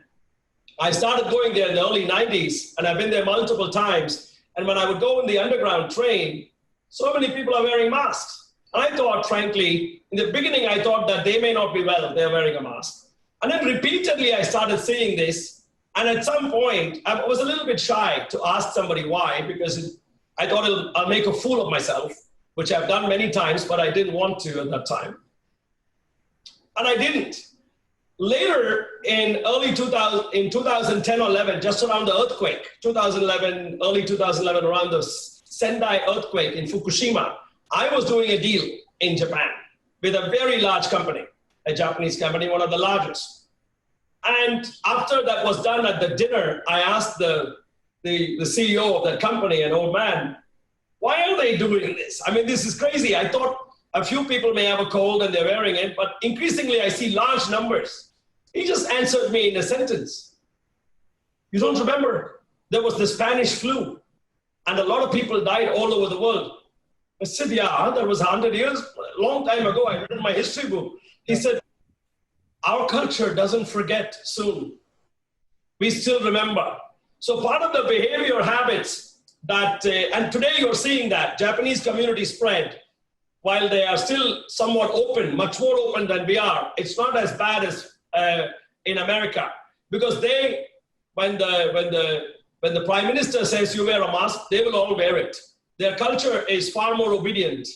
I started going there in the early 90s, and I've been there multiple times. And when I would go in the underground train, so many people are wearing masks. And I thought, frankly, in the beginning, I thought that they may not be well if they're wearing a mask. And then repeatedly, I started seeing this. And at some point, I was a little bit shy to ask somebody why, because I thought I'll make a fool of myself, which I've done many times, but I didn't want to at that time. And I didn't. Later, in 2010 or 11, just around the earthquake, 2011, early 2011, around the Sendai earthquake in Fukushima, I was doing a deal in Japan with a very large company, a Japanese company, one of the largest. And after that was done at the dinner, I asked the CEO of that company, an old man, why are they doing this? I mean, this is crazy. I thought a few people may have a cold and they're wearing it, but increasingly I see large numbers. He just answered me in a sentence. You don't remember? There was the Spanish flu, and a lot of people died all over the world. I said, yeah, that was 100 years, a long time ago. I read in my history book. He said, our culture doesn't forget soon. We still remember. So part of the behavior habits that, and today you're seeing that Japanese community spread, while they are still somewhat open, much more open than we are. It's not as bad as in America, because they, when the prime minister says you wear a mask, they will all wear it. Their culture is far more obedient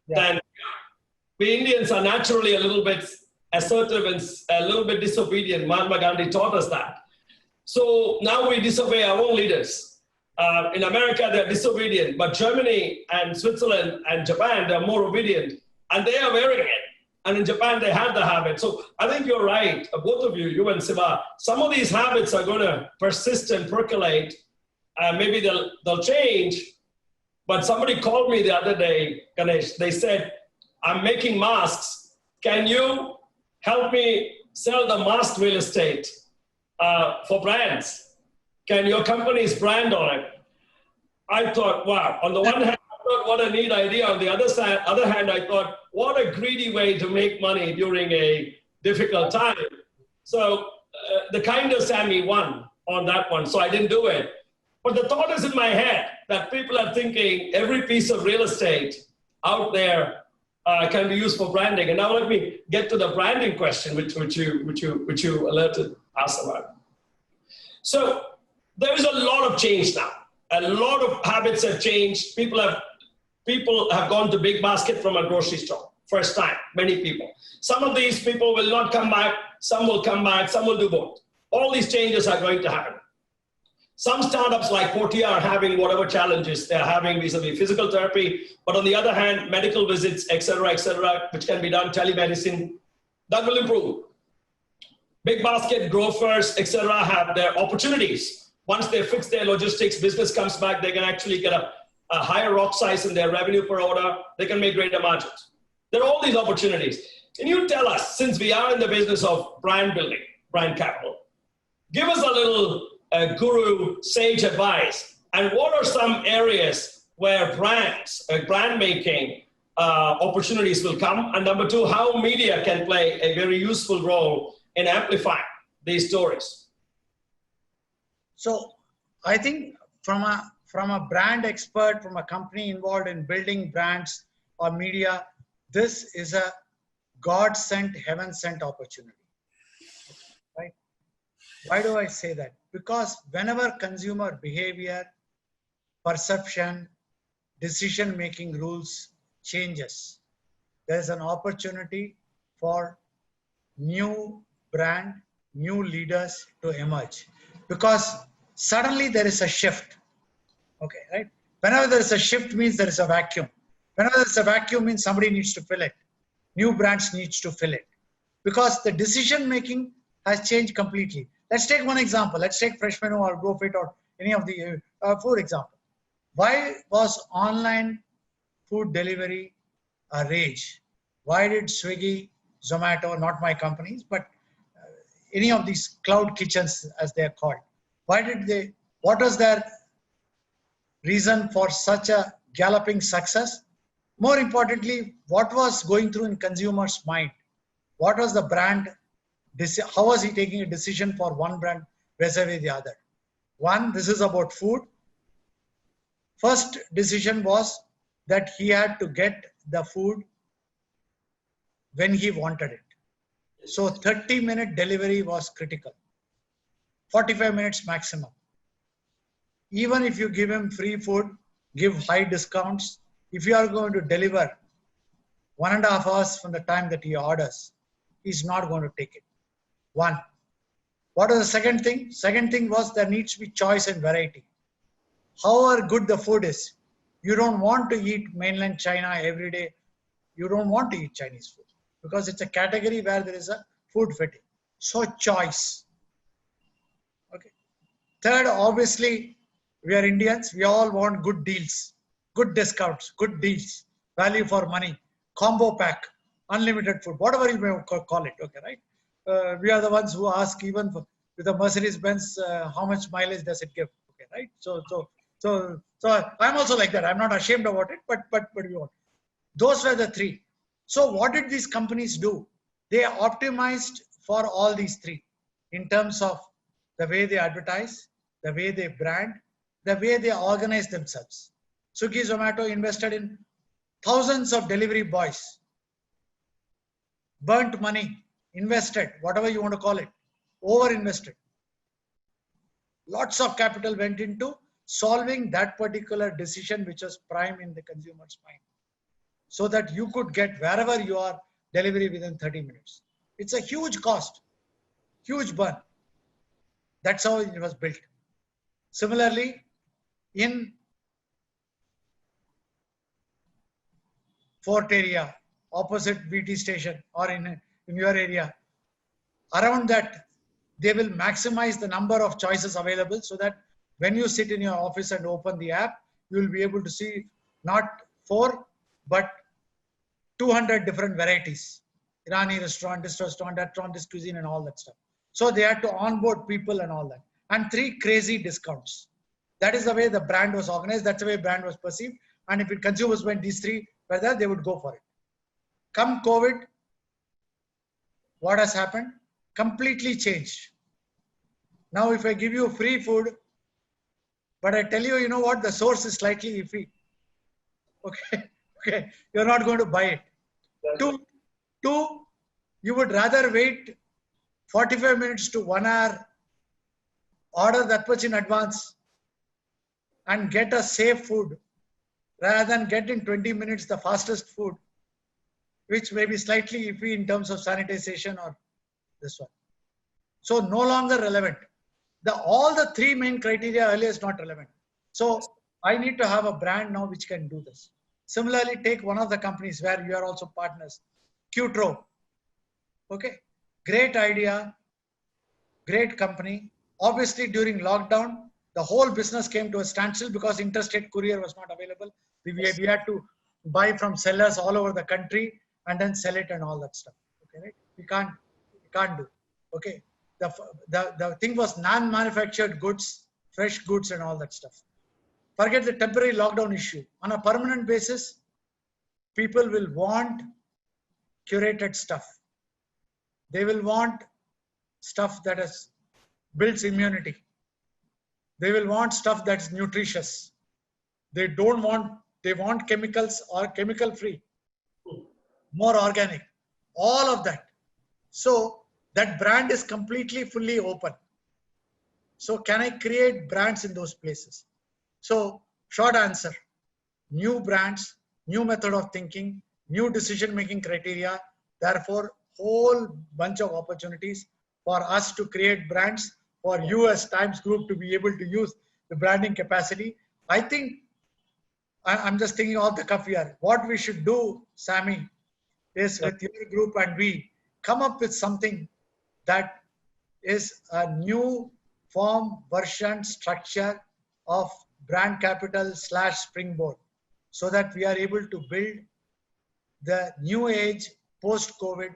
than we Indians are naturally a little bit assertive and a little bit disobedient. Mahatma Gandhi taught us that. So now we disobey our own leaders. In America, they're disobedient, but Germany and Switzerland and Japan, they're more obedient, and they are wearing it. And in Japan, they have the habit. So I think you're right, both of you, you and Siva. Some of these habits are going to persist and percolate. Maybe they'll change. But somebody called me the other day, Ganesh. They said, I'm making masks. Can you help me sell the mask real estate for brands? Can your company's brand on it? I thought, wow. On the one hand, I thought, what a neat idea. On the other hand, I thought, what a greedy way to make money during a difficult time. So the kinder Sammy won on that one. So I didn't do it. But the thought is in my head that people are thinking every piece of real estate out there can be used for branding. And now let me get to the branding question, which you alerted us about. So there is a lot of change now. A lot of habits have changed. People have gone to big basket from a grocery store. First time, many people. Some of these people will not come back. Some will come back. Some will do both. All these changes are going to happen. Some startups like Portia are having whatever challenges they're having vis-a-vis physical therapy, but on the other hand, medical visits, et cetera, which can be done, telemedicine, that will improve. Big basket, growers, et cetera, have their opportunities. Once they fix their logistics, business comes back, they can actually get a higher rock size in their revenue per order. They can make greater margins. There are all these opportunities. Can you tell us, since we are in the business of brand building, brand capital, give us a little guru sage advice, and what are some areas where brand making opportunities will come? And number two, how media can play a very useful role in amplifying these stories. So I think from a brand expert, from a company involved in building brands or media, this is a God-sent, heaven-sent opportunity. Right? Why do I say that? Because whenever consumer behavior, perception, decision-making rules changes, there's an opportunity for new brand, new leaders to emerge. Because suddenly there is a shift. Okay, right? Whenever there is a shift means there is a vacuum. Whenever there is a vacuum means somebody needs to fill it. New brands needs to fill it. Because the decision-making has changed completely. Let's take one example. Let's take Fresh Menu or GoFit or any of the food example. Why was online food delivery a rage? Why did Swiggy, Zomato, not my companies, but any of these cloud kitchens as they are called, what was their reason for such a galloping success? More importantly, what was going through in consumers' mind? What was the brand? How was he taking a decision for one brand vis-a-vis the other? One, this is about food. First decision was that he had to get the food when he wanted it. So 30-minute delivery was critical. 45 minutes maximum. Even if you give him free food, give high discounts, if you are going to deliver 1.5 hours from the time that he orders, he's not going to take it. One. What is the second thing? Second thing was there needs to be choice and variety. However good the food is, you don't want to eat mainland China every day. You don't want to eat Chinese food because it's a category where there is a food fatigue. So choice. Okay. Third, obviously, we are Indians. We all want good deals, good discounts, good deals, value for money, combo pack, unlimited food, whatever you may call it. Okay, right? we are the ones who ask even with a Mercedes-Benz, how much mileage does it give? Okay, right? So I'm also like that. I'm not ashamed about it, but we want. Those were the three. So what did these companies do? They optimized for all these three in terms of the way they advertise, the way they brand, the way they organize themselves. Swiggy, Zomato invested in thousands of delivery boys, burnt money, invested, whatever you want to call it, over-invested. Lots of capital went into solving that particular decision which was prime in the consumer's mind, so that you could get wherever you are delivery within 30 minutes. It's a huge cost, huge burn. That's how it was built. Similarly, in Fort area, opposite BT station, or in your area, around that, they will maximize the number of choices available so that when you sit in your office and open the app, you will be able to see not 4, but 200 different varieties. Irani restaurant, this restaurant, that restaurant, this cuisine and all that stuff. So they had to onboard people and all that. And 3 crazy discounts. That is the way the brand was organized. That's the way brand was perceived. And if consumers went these 3 were there, they would go for it. Come COVID, what has happened? Completely changed. Now, if I give you free food, but I tell you, you know what, the source is slightly iffy. Okay, you're not going to buy it. Two, you would rather wait 45 minutes to 1 hour, order that much in advance, and get a safe food, rather than get in 20 minutes the fastest food, which may be slightly iffy in terms of sanitization or this one. So no longer relevant. All the 3 main criteria earlier is not relevant. So I need to have a brand now which can do this. Similarly, take one of the companies where you are also partners, Qtro. Okay, great idea, great company. Obviously, during lockdown, the whole business came to a standstill because interstate courier was not available. We had to buy from sellers all over the country and then sell it and all that stuff. Okay, right? We can't do. Okay, the thing was non-manufactured goods, fresh goods and all that stuff. Forget the temporary lockdown issue. On a permanent basis, people will want curated stuff. They will want stuff that builds immunity. They will want stuff that's nutritious. They want chemicals or chemical free, more organic, all of that. So that brand is completely fully open. So can I create brands in those places? So short answer, new brands, new method of thinking, new decision-making criteria, therefore whole bunch of opportunities for us to create brands, for you as Times Group to be able to use the branding capacity. I think, I'm just thinking off the cuff here, what we should do, Sammy, is with your group and we come up with something that is a new form, version, structure of brand capital / springboard, so that we are able to build the new age post-COVID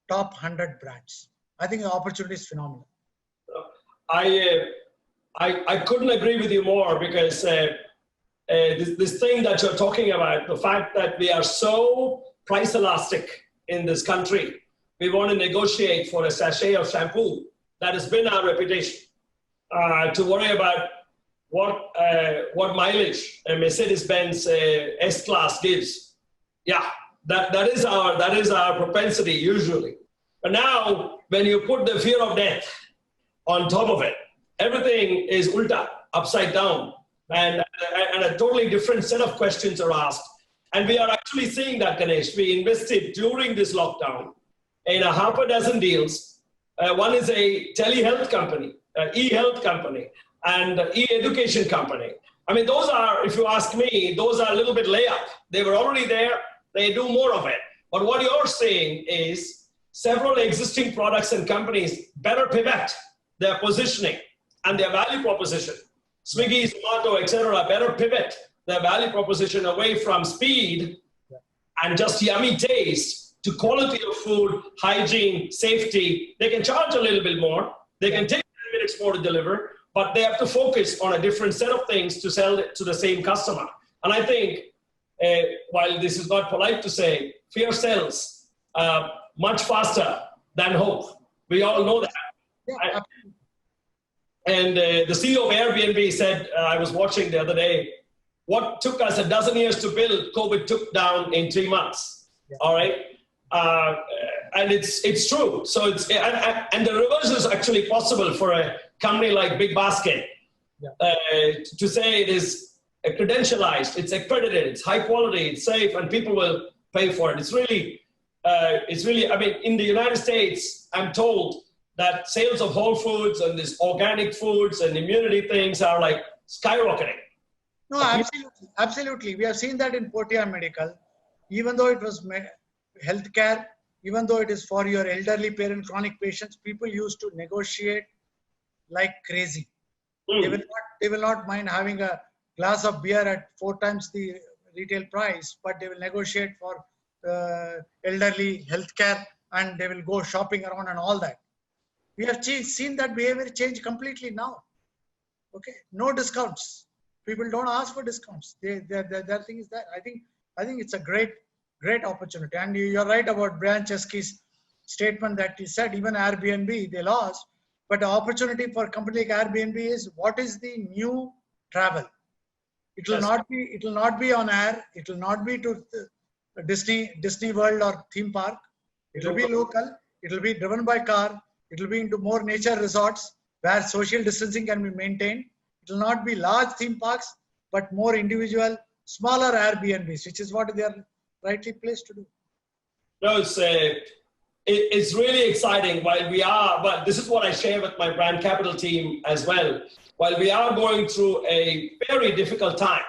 top 100 brands. I think the opportunity is phenomenal. I couldn't agree with you more, because this thing that you're talking about, the fact that we are so price elastic in this country, we want to negotiate for a sachet of shampoo. That has been our reputation. To worry about what mileage a Mercedes-Benz S-Class gives. Yeah, that is our propensity usually. But now, when you put the fear of death on top of it, everything is ulta, upside down, and a totally different set of questions are asked. And we are actually seeing that, Ganesh. We invested during this lockdown in a half a dozen deals. One is a telehealth company, e-health company, and e-education company. I mean, those are, if you ask me, those are a little bit layup. They were already there. They do more of it. But what you're saying is several existing products and companies better pivot their positioning and their value proposition. Swiggy, Zomato, etc. better pivot their value proposition away from speed and just yummy taste to quality of food, hygiene, safety. They can charge a little bit more. They can take 10 minutes more to deliver, but they have to focus on a different set of things to sell it to the same customer. And I think, while this is not polite to say, fear sells much faster than hope. We all know that. Yeah, And the CEO of Airbnb said, I was watching the other day, what took us a dozen years to build, COVID took down in 3 months. Yeah. All right. And it's true. So and the reverse is actually possible for a company like Big Basket. Yeah. To say it is credentialized, it's accredited, it's high quality, it's safe, and people will pay for it. It's really, I mean, in the United States, I'm told that sales of whole foods and this organic foods and immunity things are like skyrocketing. No, absolutely. Absolutely. We have seen that in Portia Medical, even though it was healthcare, even though it is for your elderly parent, chronic patients, people used to negotiate like crazy. They will not mind having a glass of beer at 4 times the retail price, but they will negotiate for elderly healthcare, and they will go shopping around and all that. We have seen that behavior change completely now. Okay, no discounts. People don't ask for discounts. Their thing is that I think it's a great opportunity. And you're right about Brian Chesky's statement that he said even Airbnb they lost, but the opportunity for a company like Airbnb is what is the new travel. It will not be on air. It will not be to Disney World or theme park. It will be local. It will be driven by car. It will be into more nature resorts where social distancing can be maintained. It will not be large theme parks, but more individual, smaller Airbnbs, which is what they are rightly placed to do. No, it's really exciting. But this is what I share with my brand capital team as well. While we are going through a very difficult time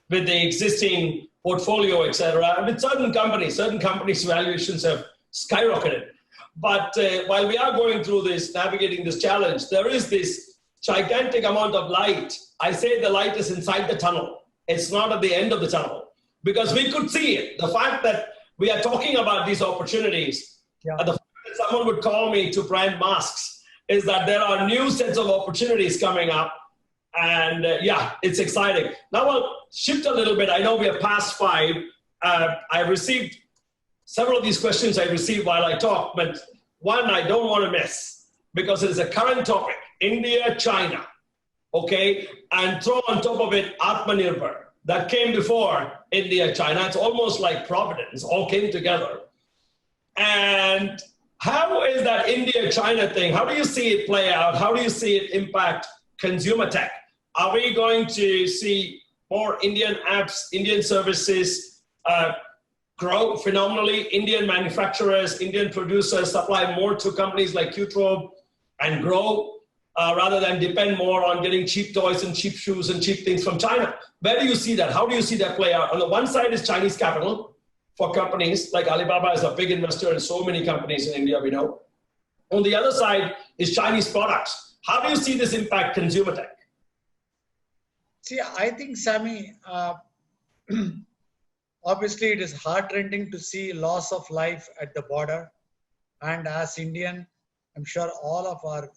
with the existing portfolio, etc., with certain companies valuations have skyrocketed. But while we are going through this, navigating this challenge, there is this gigantic amount of light. I say the light is inside the tunnel. It's not at the end of the tunnel, because we could see it. The fact that we are talking about these opportunities, the fact that someone would call me to brand masks, is that there are new sets of opportunities coming up. And it's exciting. Now I'll shift a little bit. I know we are past 5. I received several of these questions I received while I talk, but one I don't want to miss because it is a current topic, India, China, okay? And throw on top of it Atmanirbhar. That came before India, China. It's almost like Providence, all came together. And how is that India-China thing, how do you see it play out? How do you see it impact consumer tech? Are we going to see more Indian apps, Indian services grow phenomenally? Indian manufacturers, Indian producers supply more to companies like Qtrobe and grow rather than depend more on getting cheap toys and cheap shoes and cheap things from China. Where do you see that? How do you see that play out? On the one side is Chinese capital for companies like Alibaba is a big investor in so many companies in India, we know. On the other side is Chinese products. How do you see this impact consumer tech? See, I think, Sammy, obviously it is heart-rending to see loss of life at the border. And as Indian, I'm sure all of our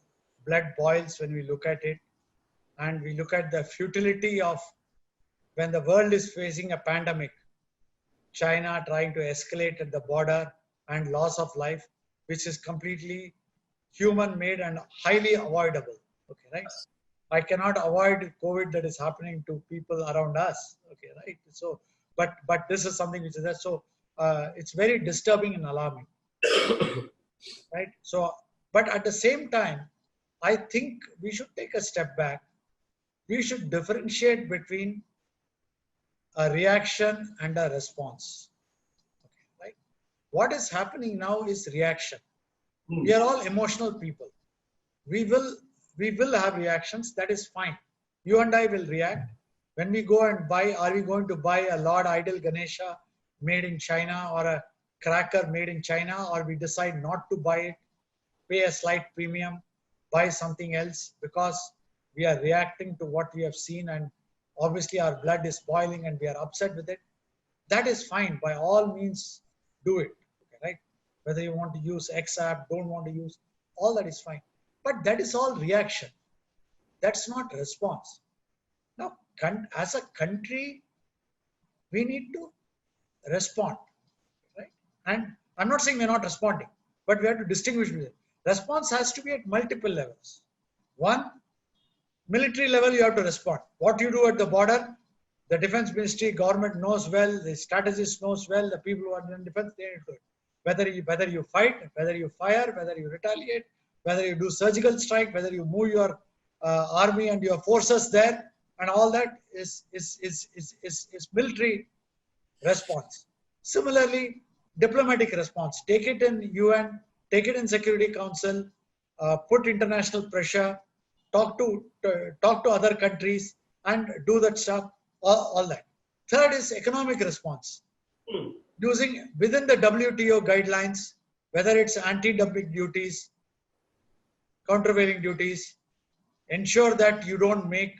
blood boils when we look at it. And we look at the futility of when the world is facing a pandemic, China trying to escalate at the border and loss of life, which is completely human-made and highly avoidable. Okay, right? I cannot avoid COVID that is happening to people around us. Okay, right? So, but this is something which is there. So it's very disturbing and alarming, right? So, but at the same time, I think we should take a step back. We should differentiate between a reaction and a response. Okay, right? What is happening now is reaction. We are all emotional people. We will have reactions. That is fine. You and I will react. When we go and buy, are we going to buy a Lord Idol Ganesha made in China or a cracker made in China, or we decide not to buy it, pay a slight premium, buy something else because we are reacting to what we have seen and obviously our blood is boiling and we are upset with it. That is fine. By all means, do it. Okay, right? whether you want to use X app, don't want to use, all that is fine. But that is all reaction. That's not response. Now, as a country, we need to respond, right? And I'm not saying we're not responding, but we have to distinguish between it. Response has to be at multiple levels. One, military level, you have to respond. What you do at the border, the defense ministry, government knows well, the strategist knows well, the people who are in defense, they need to do it. Whether you fight, whether you fire, whether you retaliate, whether you do surgical strike, whether you move your army and your forces there, and all that is military response. Similarly, diplomatic response. Take it in UN, take it in Security Council, put international pressure, talk to other countries, and do that stuff. All that. Third is economic response. Using within the WTO guidelines, whether it's anti-dumping duties, countervailing duties, ensure that you don't make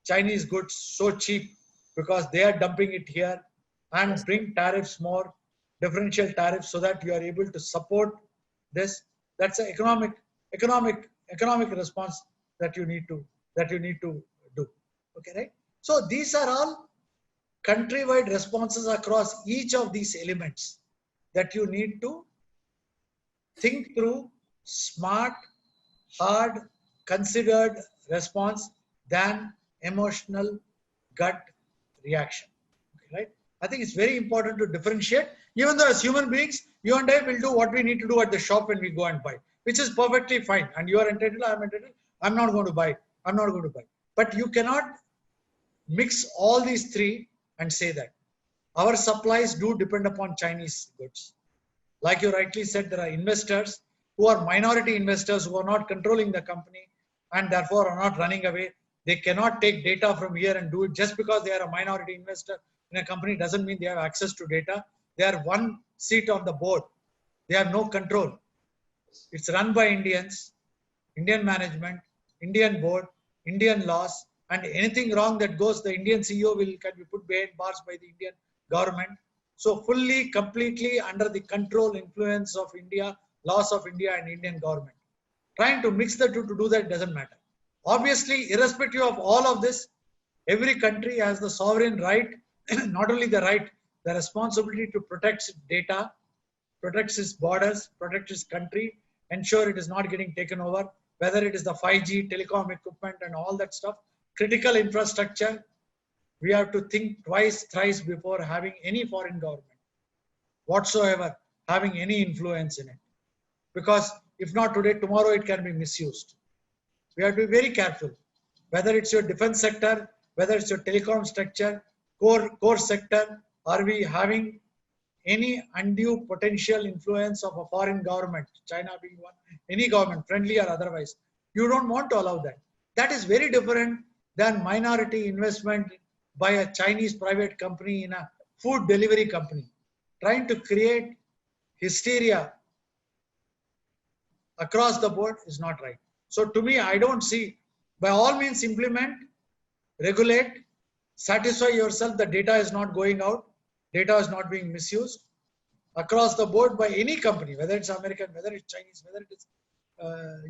Chinese goods so cheap because they are dumping it here, and bring tariffs more, differential tariffs, so that you are able to support this. That's an economic response that you need to do. Okay, right? So these are all countrywide responses across each of these elements that you need to think through, smart, hard, considered response than emotional gut reaction. Okay, right? I think it's very important to differentiate. Even though as human beings, you and I will do what we need to do at the shop when we go and buy, which is perfectly fine. And you are entitled, I am entitled. I'm not going to buy. I'm not going to buy. But you cannot mix all these three and say that. Our supplies do depend upon Chinese goods. Like you rightly said, there are investors who are minority investors who are not controlling the company and therefore are not running away. They cannot take data from here and do it. Just because they are a minority investor in a company doesn't mean they have access to data. They are one seat on the board. They have no control. It's run by Indians, Indian management, Indian board, Indian laws, and anything wrong that goes, the Indian CEO can be put behind bars by the Indian government. So fully, completely under the control, influence of India, laws of India and Indian government. Trying to mix the two to do that doesn't matter. Obviously, irrespective of all of this, every country has the sovereign right, not only the right, the responsibility to protect its data, protect its borders, protect its country, ensure it is not getting taken over, whether it is the 5G, telecom equipment and all that stuff, critical infrastructure. We have to think twice, thrice before having any foreign government whatsoever having any influence in it. Because if not today, tomorrow it can be misused. We have to be very careful. Whether it's your defense sector, whether it's your telecom structure, core sector, are we having any undue potential influence of a foreign government, China being one, any government, friendly or otherwise? You don't want to allow that. That is very different than minority investment by a Chinese private company in a food delivery company, trying to create hysteria across the board is not right. So to me, I don't see, by all means implement, regulate, satisfy yourself that data is not going out, data is not being misused across the board by any company, whether it's American, whether it's Chinese, whether it is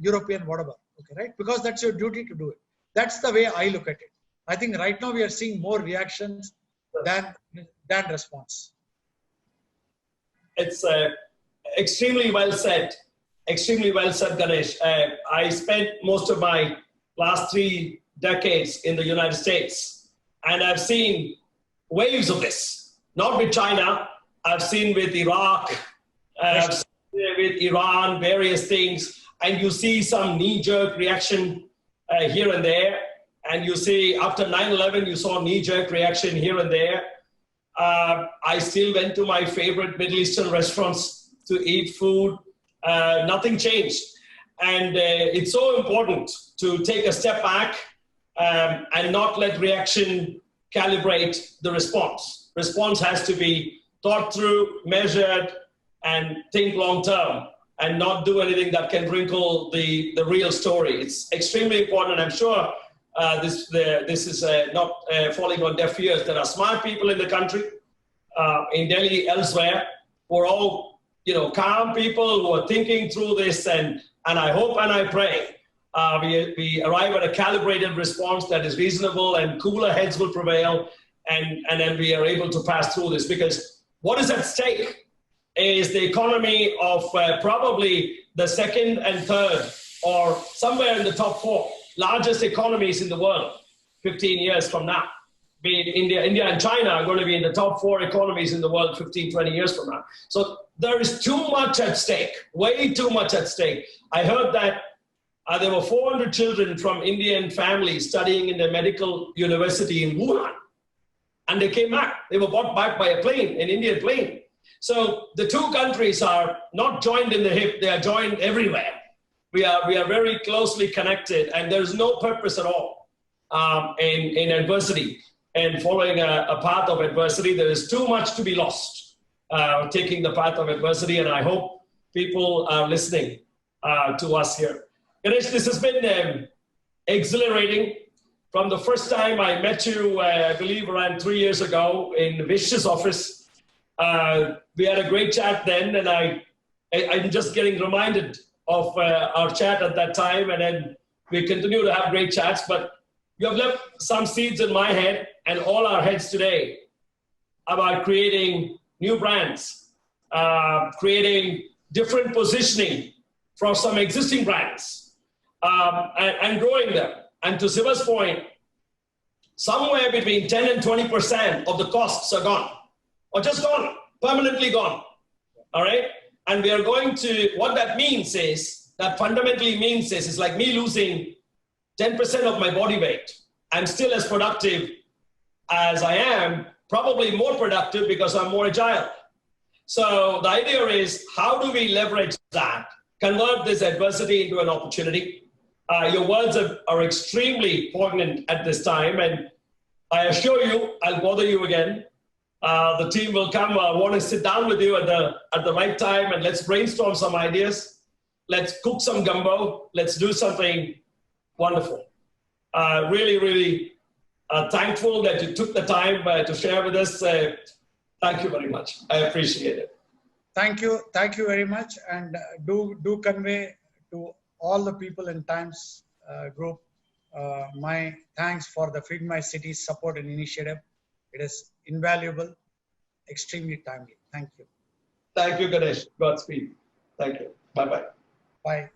European, whatever. Okay, right? Because that's your duty to do it. That's the way I look at it. I think right now we are seeing more reactions than response. It's extremely well said. Extremely well said, Ganesh. I spent most of my last 3 decades in the United States, and I've seen waves of this. Not with China, I've seen with Iraq, I've seen with Iran, various things, and you see some knee-jerk reaction here and there. And you see after 9/11, you saw knee-jerk reaction here and there. I still went to my favorite Middle Eastern restaurants to eat food. Nothing changed. And it's so important to take a step back and not let reaction calibrate the response. Response has to be thought through, measured, and think long term, and not do anything that can wrinkle the real story. It's extremely important. I'm sure this is not falling on deaf ears. There are smart people in the country, in Delhi, elsewhere, who are all calm people who are thinking through this, and I hope and I pray we arrive at a calibrated response that is reasonable and cooler heads will prevail, and then we are able to pass through this. Because what is at stake is the economy of probably the second and third, or somewhere in the top 4 largest economies in the world 15 years from now. Be it India and China are going to be in the top 4 economies in the world 15, 20 years from now. So there is too much at stake, way too much at stake. I heard that there were 400 children from Indian families studying in the medical university in Wuhan. And they came back. They were brought back by a plane, an Indian plane. So the two countries are not joined in the hip, they are joined everywhere. We are very closely connected, and there's no purpose at all in adversity. And following a path of adversity, there is too much to be lost taking the path of adversity, and I hope people are listening to us here. Ganesh, this has been exhilarating. From the first time I met you, I believe around 3 years ago in Vish's office, we had a great chat then, and I'm just getting reminded of our chat at that time, and then we continue to have great chats, but you have left some seeds in my head and all our heads today about creating new brands, creating different positioning for some existing brands, and growing them. And to Siva's point, somewhere between 10 and 20% of the costs are gone, or just gone, permanently gone. All right? And we are going to, what that means is, that fundamentally means is, it's like me losing 10% of my body weight. I'm still as productive as I am, probably more productive because I'm more agile. So the idea is, how do we leverage that, convert this adversity into an opportunity? Your words are extremely poignant at this time, and I assure you, I'll bother you again. The team will come. I want to sit down with you at the right time, and let's brainstorm some ideas. Let's cook some gumbo. Let's do something wonderful. Really, really thankful that you took the time to share with us. Thank you very much. I appreciate it. Thank you very much, and do convey to all the people in Times Group my thanks for the Feed My City support and initiative. It is invaluable, extremely timely. Thank you. Thank you, Ganesh. Godspeed. Thank you. Bye-bye. Bye.